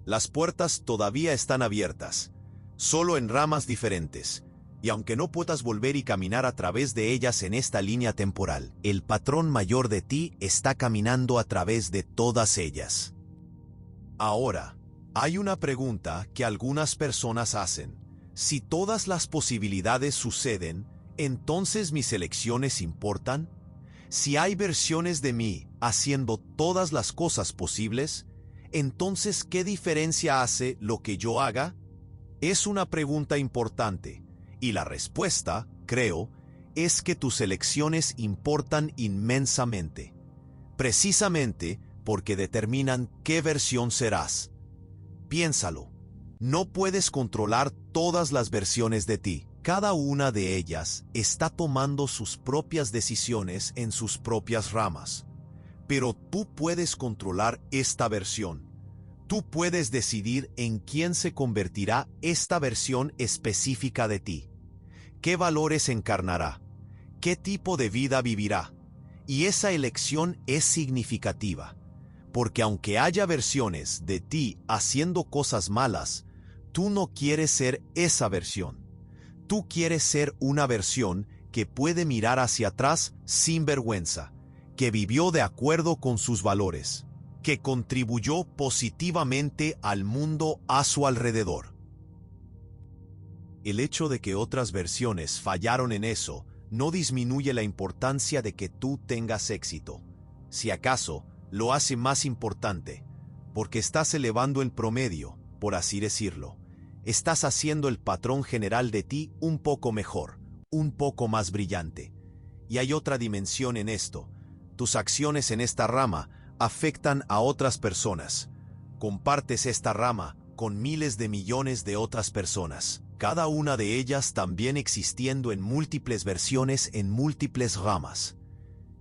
Las puertas todavía están abiertas, solo en ramas diferentes. Y aunque no puedas volver y caminar a través de ellas en esta línea temporal, el patrón mayor de ti está caminando a través de todas ellas. Ahora, hay una pregunta que algunas personas hacen. Si todas las posibilidades suceden, ¿entonces mis elecciones importan? Si hay versiones de mí haciendo todas las cosas posibles, entonces ¿qué diferencia hace lo que yo haga? Es una pregunta importante. Y la respuesta, creo, es que tus elecciones importan inmensamente. Precisamente porque determinan qué versión serás. Piénsalo. No puedes controlar todas las versiones de ti. Cada una de ellas está tomando sus propias decisiones en sus propias ramas. Pero tú puedes controlar esta versión. Tú puedes decidir en quién se convertirá esta versión específica de ti. ¿Qué valores encarnará? ¿Qué tipo de vida vivirá? Y esa elección es significativa, porque aunque haya versiones de ti haciendo cosas malas, tú no quieres ser esa versión. Tú quieres ser una versión que puede mirar hacia atrás sin vergüenza, que vivió de acuerdo con sus valores, que contribuyó positivamente al mundo a su alrededor. El hecho de que otras versiones fallaron en eso no disminuye la importancia de que tú tengas éxito. Si acaso, lo hace más importante, porque estás elevando el promedio, por así decirlo. Estás haciendo el patrón general de ti un poco mejor, un poco más brillante. Y hay otra dimensión en esto. Tus acciones en esta rama afectan a otras personas. Compartes esta rama con miles de millones de otras personas, cada una de ellas también existiendo en múltiples versiones en múltiples ramas.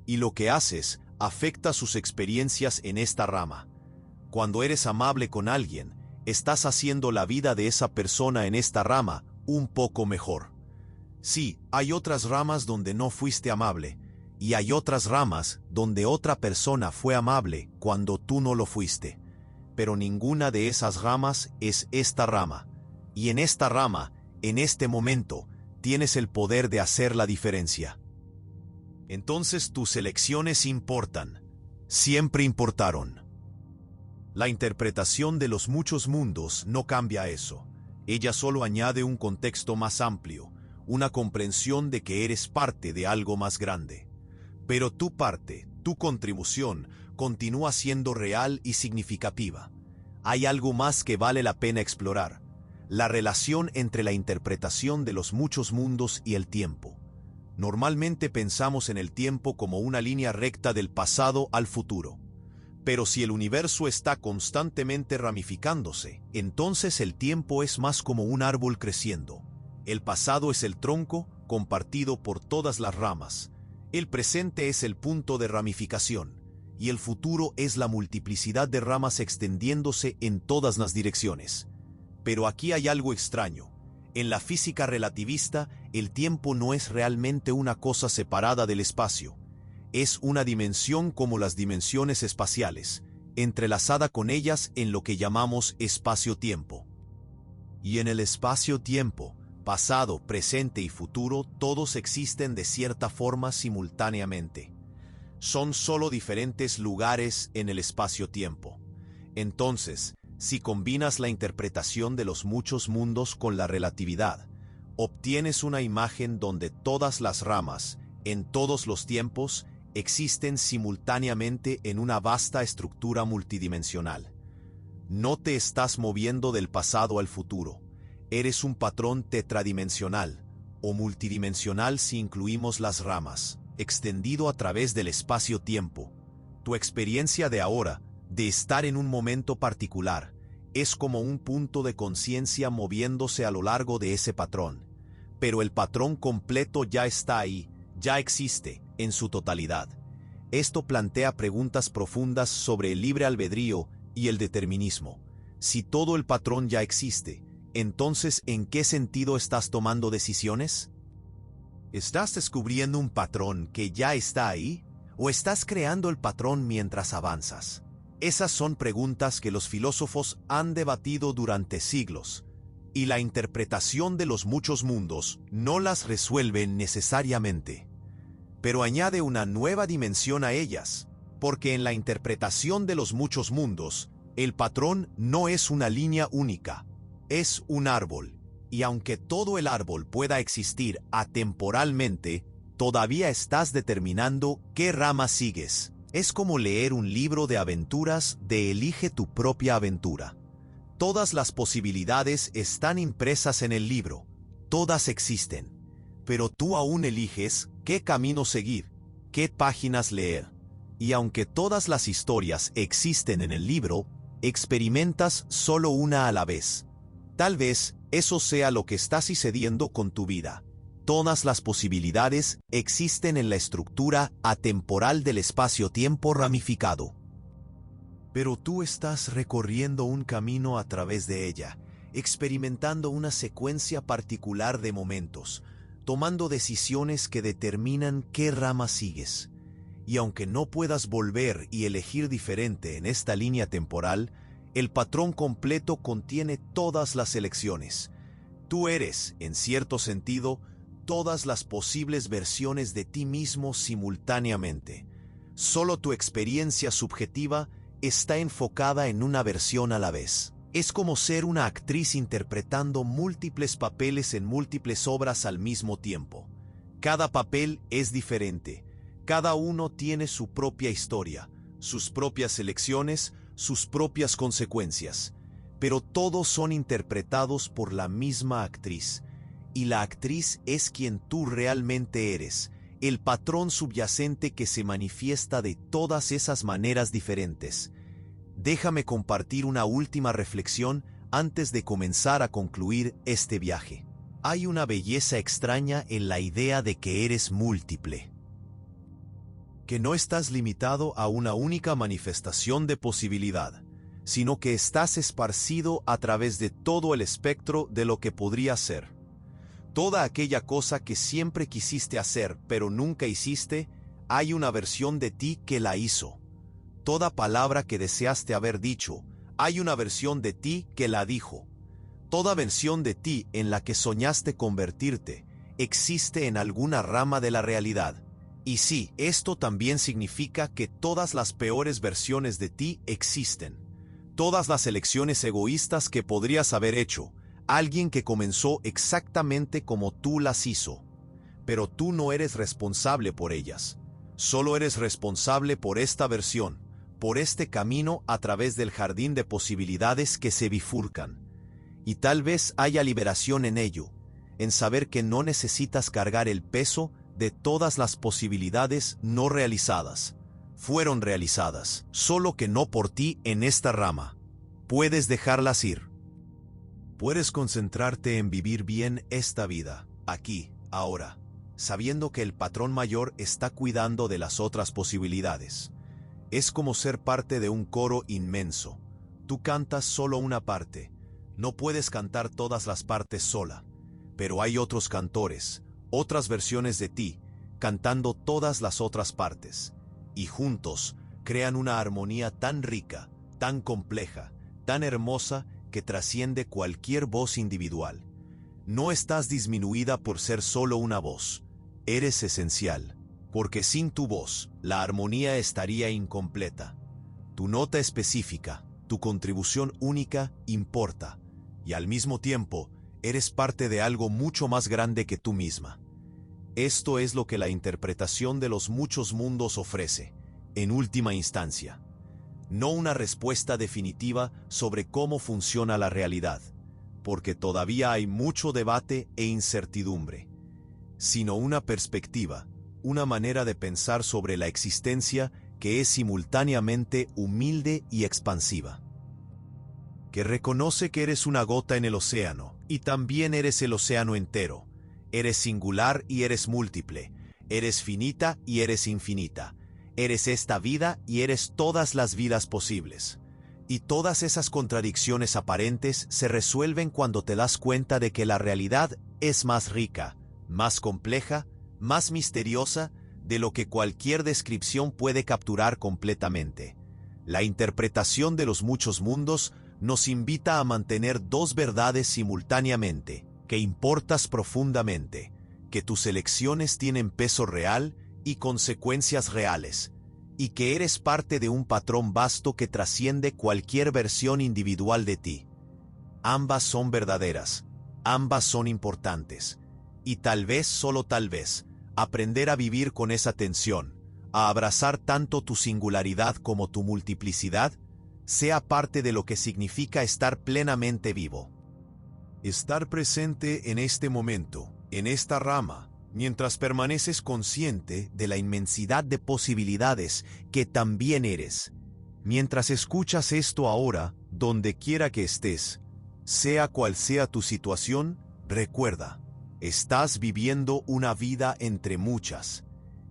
Y lo que haces afecta sus experiencias en esta rama. Cuando eres amable con alguien, estás haciendo la vida de esa persona en esta rama un poco mejor. Sí, hay otras ramas donde no fuiste amable, y hay otras ramas donde otra persona fue amable cuando tú no lo fuiste. Pero ninguna de esas ramas es esta rama. Y en esta rama, en este momento, tienes el poder de hacer la diferencia. Entonces tus elecciones importan. Siempre importaron. La interpretación de los muchos mundos no cambia eso. Ella solo añade un contexto más amplio, una comprensión de que eres parte de algo más grande. Pero tu parte, tu contribución, continúa siendo real y significativa. Hay algo más que vale la pena explorar: la relación entre la interpretación de los muchos mundos y el tiempo. Normalmente pensamos en el tiempo como una línea recta del pasado al futuro. Pero si el universo está constantemente ramificándose, entonces el tiempo es más como un árbol creciendo. El pasado es el tronco, compartido por todas las ramas. El presente es el punto de ramificación, y el futuro es la multiplicidad de ramas extendiéndose en todas las direcciones. Pero aquí hay algo extraño. En la física relativista, el tiempo no es realmente una cosa separada del espacio. Es una dimensión como las dimensiones espaciales, entrelazada con ellas en lo que llamamos espacio-tiempo. Y en el espacio-tiempo, pasado, presente y futuro, todos existen de cierta forma simultáneamente. Son solo diferentes lugares en el espacio-tiempo. Entonces, si combinas la interpretación de los muchos mundos con la relatividad, obtienes una imagen donde todas las ramas, en todos los tiempos, existen simultáneamente en una vasta estructura multidimensional. No te estás moviendo del pasado al futuro. Eres un patrón tetradimensional, o multidimensional si incluimos las ramas, extendido a través del espacio-tiempo. Tu experiencia de ahora, de estar en un momento particular, es como un punto de conciencia moviéndose a lo largo de ese patrón. Pero el patrón completo ya está ahí, ya existe, en su totalidad. Esto plantea preguntas profundas sobre el libre albedrío y el determinismo. Si todo el patrón ya existe, entonces ¿en qué sentido estás tomando decisiones? ¿Estás descubriendo un patrón que ya está ahí? ¿O estás creando el patrón mientras avanzas? Esas son preguntas que los filósofos han debatido durante siglos, y la interpretación de los muchos mundos no las resuelve necesariamente. Pero añade una nueva dimensión a ellas, porque en la interpretación de los muchos mundos, el patrón no es una línea única, es un árbol, y aunque todo el árbol pueda existir atemporalmente, todavía estás determinando qué rama sigues. Es como leer un libro de aventuras de Elige tu propia aventura. Todas las posibilidades están impresas en el libro, todas existen, pero tú aún eliges qué camino seguir, qué páginas leer. Y aunque todas las historias existen en el libro, experimentas solo una a la vez. Tal vez eso sea lo que está sucediendo con tu vida. Todas las posibilidades existen en la estructura atemporal del espacio-tiempo ramificado. Pero tú estás recorriendo un camino a través de ella, experimentando una secuencia particular de momentos, tomando decisiones que determinan qué rama sigues. Y aunque no puedas volver y elegir diferente en esta línea temporal, el patrón completo contiene todas las elecciones. Tú eres, en cierto sentido, todas las posibles versiones de ti mismo simultáneamente. Solo tu experiencia subjetiva está enfocada en una versión a la vez. Es como ser una actriz interpretando múltiples papeles en múltiples obras al mismo tiempo. Cada papel es diferente. Cada uno tiene su propia historia, sus propias elecciones, sus propias consecuencias. Pero todos son interpretados por la misma actriz. Y la actriz es quien tú realmente eres, el patrón subyacente que se manifiesta de todas esas maneras diferentes. Déjame compartir una última reflexión antes de comenzar a concluir este viaje. Hay una belleza extraña en la idea de que eres múltiple. Que no estás limitado a una única manifestación de posibilidad, sino que estás esparcido a través de todo el espectro de lo que podría ser. Toda aquella cosa que siempre quisiste hacer pero nunca hiciste, hay una versión de ti que la hizo. Toda palabra que deseaste haber dicho, hay una versión de ti que la dijo. Toda versión de ti en la que soñaste convertirte, existe en alguna rama de la realidad. Y sí, esto también significa que todas las peores versiones de ti existen. todas las elecciones egoístas que podrías haber hecho, alguien que comenzó exactamente como tú las hizo. Pero tú no eres responsable por ellas. Solo eres responsable por esta versión, por este camino a través del jardín de posibilidades que se bifurcan. Y tal vez haya liberación en ello, en saber que no necesitas cargar el peso de todas las posibilidades no realizadas. Fueron realizadas, solo que no por ti en esta rama. Puedes dejarlas ir. Puedes concentrarte en vivir bien esta vida, aquí, ahora, sabiendo que el patrón mayor está cuidando de las otras posibilidades. Es como ser parte de un coro inmenso. Tú cantas solo una parte. No puedes cantar todas las partes sola. Pero hay otros cantores, otras versiones de ti, cantando todas las otras partes. Y juntos crean una armonía tan rica, tan compleja, tan hermosa que trasciende cualquier voz individual. No estás disminuida por ser solo una voz. Eres esencial, porque sin tu voz, la armonía estaría incompleta. Tu nota específica, tu contribución única importa, y al mismo tiempo, eres parte de algo mucho más grande que tú misma. Esto es lo que la interpretación de los muchos mundos ofrece, en última instancia. No una respuesta definitiva sobre cómo funciona la realidad, porque todavía hay mucho debate e incertidumbre, sino una perspectiva, una manera de pensar sobre la existencia que es simultáneamente humilde y expansiva. Que reconoce que eres una gota en el océano, y también eres el océano entero. Eres singular y eres múltiple. Eres finita y eres infinita. Eres esta vida y eres todas las vidas posibles. Y todas esas contradicciones aparentes se resuelven cuando te das cuenta de que la realidad es más rica, más compleja, más misteriosa de lo que cualquier descripción puede capturar completamente. La interpretación de los muchos mundos nos invita a mantener dos verdades simultáneamente, que importas profundamente, que tus elecciones tienen peso real y consecuencias reales, y que eres parte de un patrón vasto que trasciende cualquier versión individual de ti. Ambas son verdaderas, ambas son importantes, y tal vez, solo tal vez, aprender a vivir con esa tensión, a abrazar tanto tu singularidad como tu multiplicidad, sea parte de lo que significa estar plenamente vivo. Estar presente en este momento, en esta rama, mientras permaneces consciente de la inmensidad de posibilidades que también eres. Mientras escuchas esto ahora, donde quiera que estés, sea cual sea tu situación, recuerda, estás viviendo una vida entre muchas.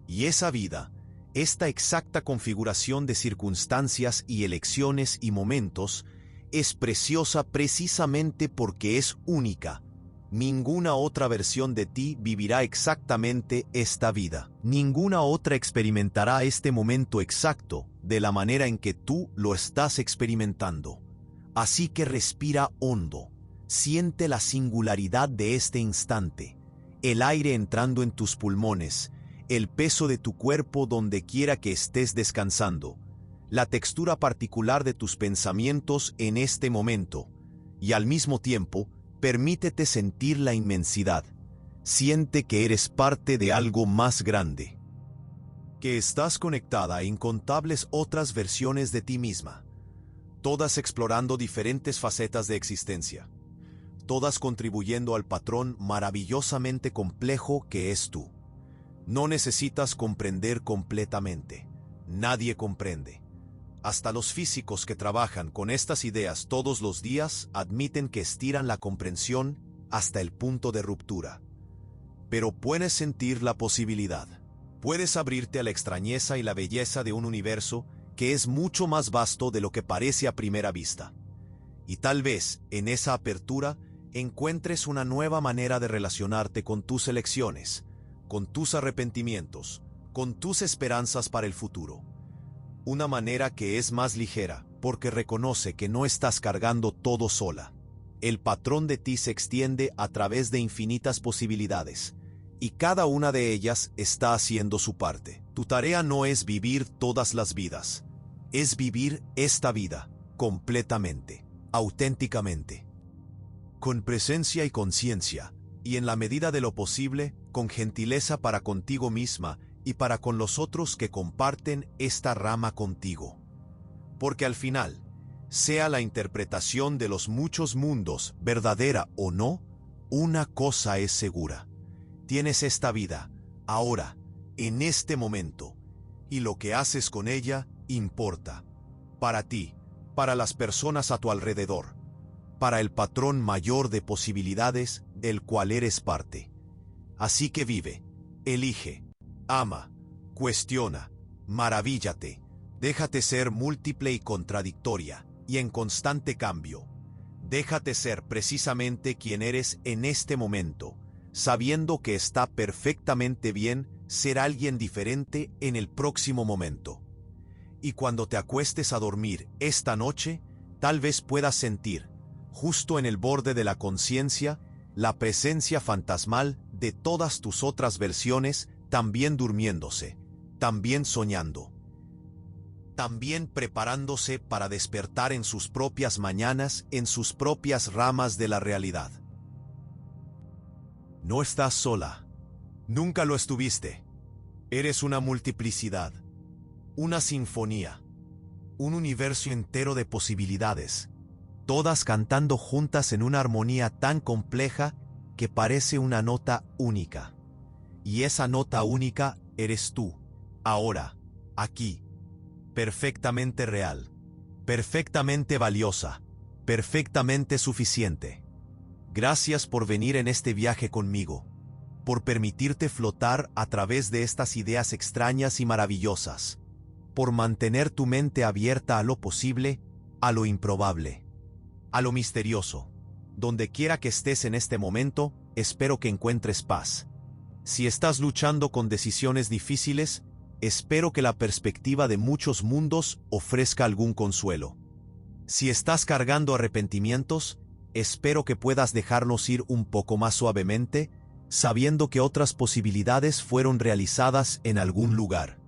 Y esa vida, esta exacta configuración de circunstancias y elecciones y momentos, es preciosa precisamente porque es única. Ninguna otra versión de ti vivirá exactamente esta vida. Ninguna otra experimentará este momento exacto de la manera en que tú lo estás experimentando. Así que respira hondo. Siente la singularidad de este instante. El aire entrando en tus pulmones, el peso de tu cuerpo donde quiera que estés descansando, la textura particular de tus pensamientos en este momento, y al mismo tiempo, permítete sentir la inmensidad. Siente que eres parte de algo más grande. Que estás conectada a incontables otras versiones de ti misma, todas explorando diferentes facetas de existencia, todas contribuyendo al patrón maravillosamente complejo que es tú. No necesitas comprender completamente. Nadie comprende. Hasta los físicos que trabajan con estas ideas todos los días admiten que estiran la comprensión hasta el punto de ruptura. Pero puedes sentir la posibilidad. Puedes abrirte a la extrañeza y la belleza de un universo que es mucho más vasto de lo que parece a primera vista. Y tal vez, en esa apertura, encuentres una nueva manera de relacionarte con tus elecciones, con tus arrepentimientos, con tus esperanzas para el futuro. Una manera que es más ligera, porque reconoce que no estás cargando todo sola. El patrón de ti se extiende a través de infinitas posibilidades, y cada una de ellas está haciendo su parte. Tu tarea no es vivir todas las vidas, es vivir esta vida, completamente, auténticamente, con presencia y conciencia, y en la medida de lo posible, con gentileza para contigo misma y para con los otros que comparten esta rama contigo. Porque al final, sea la interpretación de los muchos mundos verdadera o no, una cosa es segura. Tienes esta vida, ahora, en este momento, y lo que haces con ella importa. Para ti, para las personas a tu alrededor, para el patrón mayor de posibilidades del cual eres parte. Así que vive, elige, ama, cuestiona, maravíllate, déjate ser múltiple y contradictoria, y en constante cambio. Déjate ser precisamente quien eres en este momento, sabiendo que está perfectamente bien ser alguien diferente en el próximo momento. Y cuando te acuestes a dormir esta noche, tal vez puedas sentir, justo en el borde de la conciencia, la presencia fantasmal de todas tus otras versiones también durmiéndose, también soñando, también preparándose para despertar en sus propias mañanas, en sus propias ramas de la realidad. No estás sola. Nunca lo estuviste. Eres una multiplicidad, una sinfonía, un universo entero de posibilidades, todas cantando juntas en una armonía tan compleja que parece una nota única. Y esa nota única eres tú, ahora, aquí, perfectamente real, perfectamente valiosa, perfectamente suficiente. Gracias por venir en este viaje conmigo, por permitirte flotar a través de estas ideas extrañas y maravillosas, por mantener tu mente abierta a lo posible, a lo improbable, a lo misterioso. Donde quiera que estés en este momento, espero que encuentres paz. Si estás luchando con decisiones difíciles, espero que la perspectiva de muchos mundos ofrezca algún consuelo. Si estás cargando arrepentimientos, espero que puedas dejarlos ir un poco más suavemente, sabiendo que otras posibilidades fueron realizadas en algún lugar.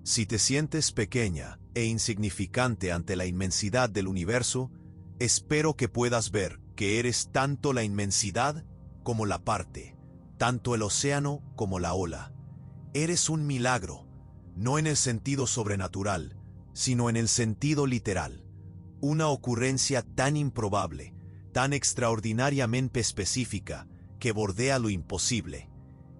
Si te sientes pequeña e insignificante ante la inmensidad del universo, espero que puedas ver que eres tanto la inmensidad como la parte, tanto el océano como la ola. Eres un milagro, no en el sentido sobrenatural, sino en el sentido literal. Una ocurrencia tan improbable, tan extraordinariamente específica, que bordea lo imposible.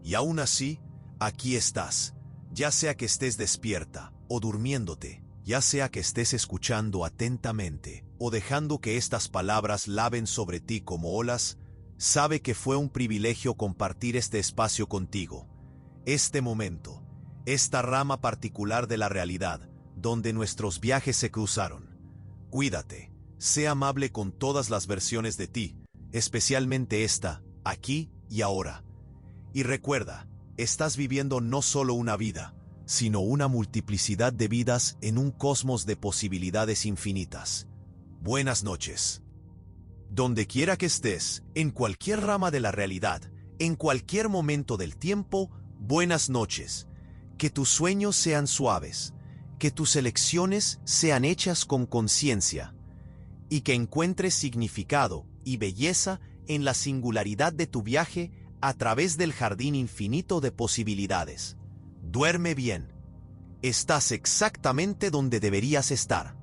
Y aún así, aquí estás, ya sea que estés despierta o durmiéndote, ya sea que estés escuchando atentamente o dejando que estas palabras laven sobre ti como olas, sabe que fue un privilegio compartir este espacio contigo. Este momento, esta rama particular de la realidad, donde nuestros viajes se cruzaron. Cuídate, sé amable con todas las versiones de ti, especialmente esta, aquí y ahora. Y recuerda, estás viviendo no solo una vida, sino una multiplicidad de vidas en un cosmos de posibilidades infinitas. Buenas noches. Donde quiera que estés, en cualquier rama de la realidad, en cualquier momento del tiempo, buenas noches. Que tus sueños sean suaves, que tus elecciones sean hechas con conciencia, y que encuentres significado y belleza en la singularidad de tu viaje a través del jardín infinito de posibilidades. Duerme bien. Estás exactamente donde deberías estar.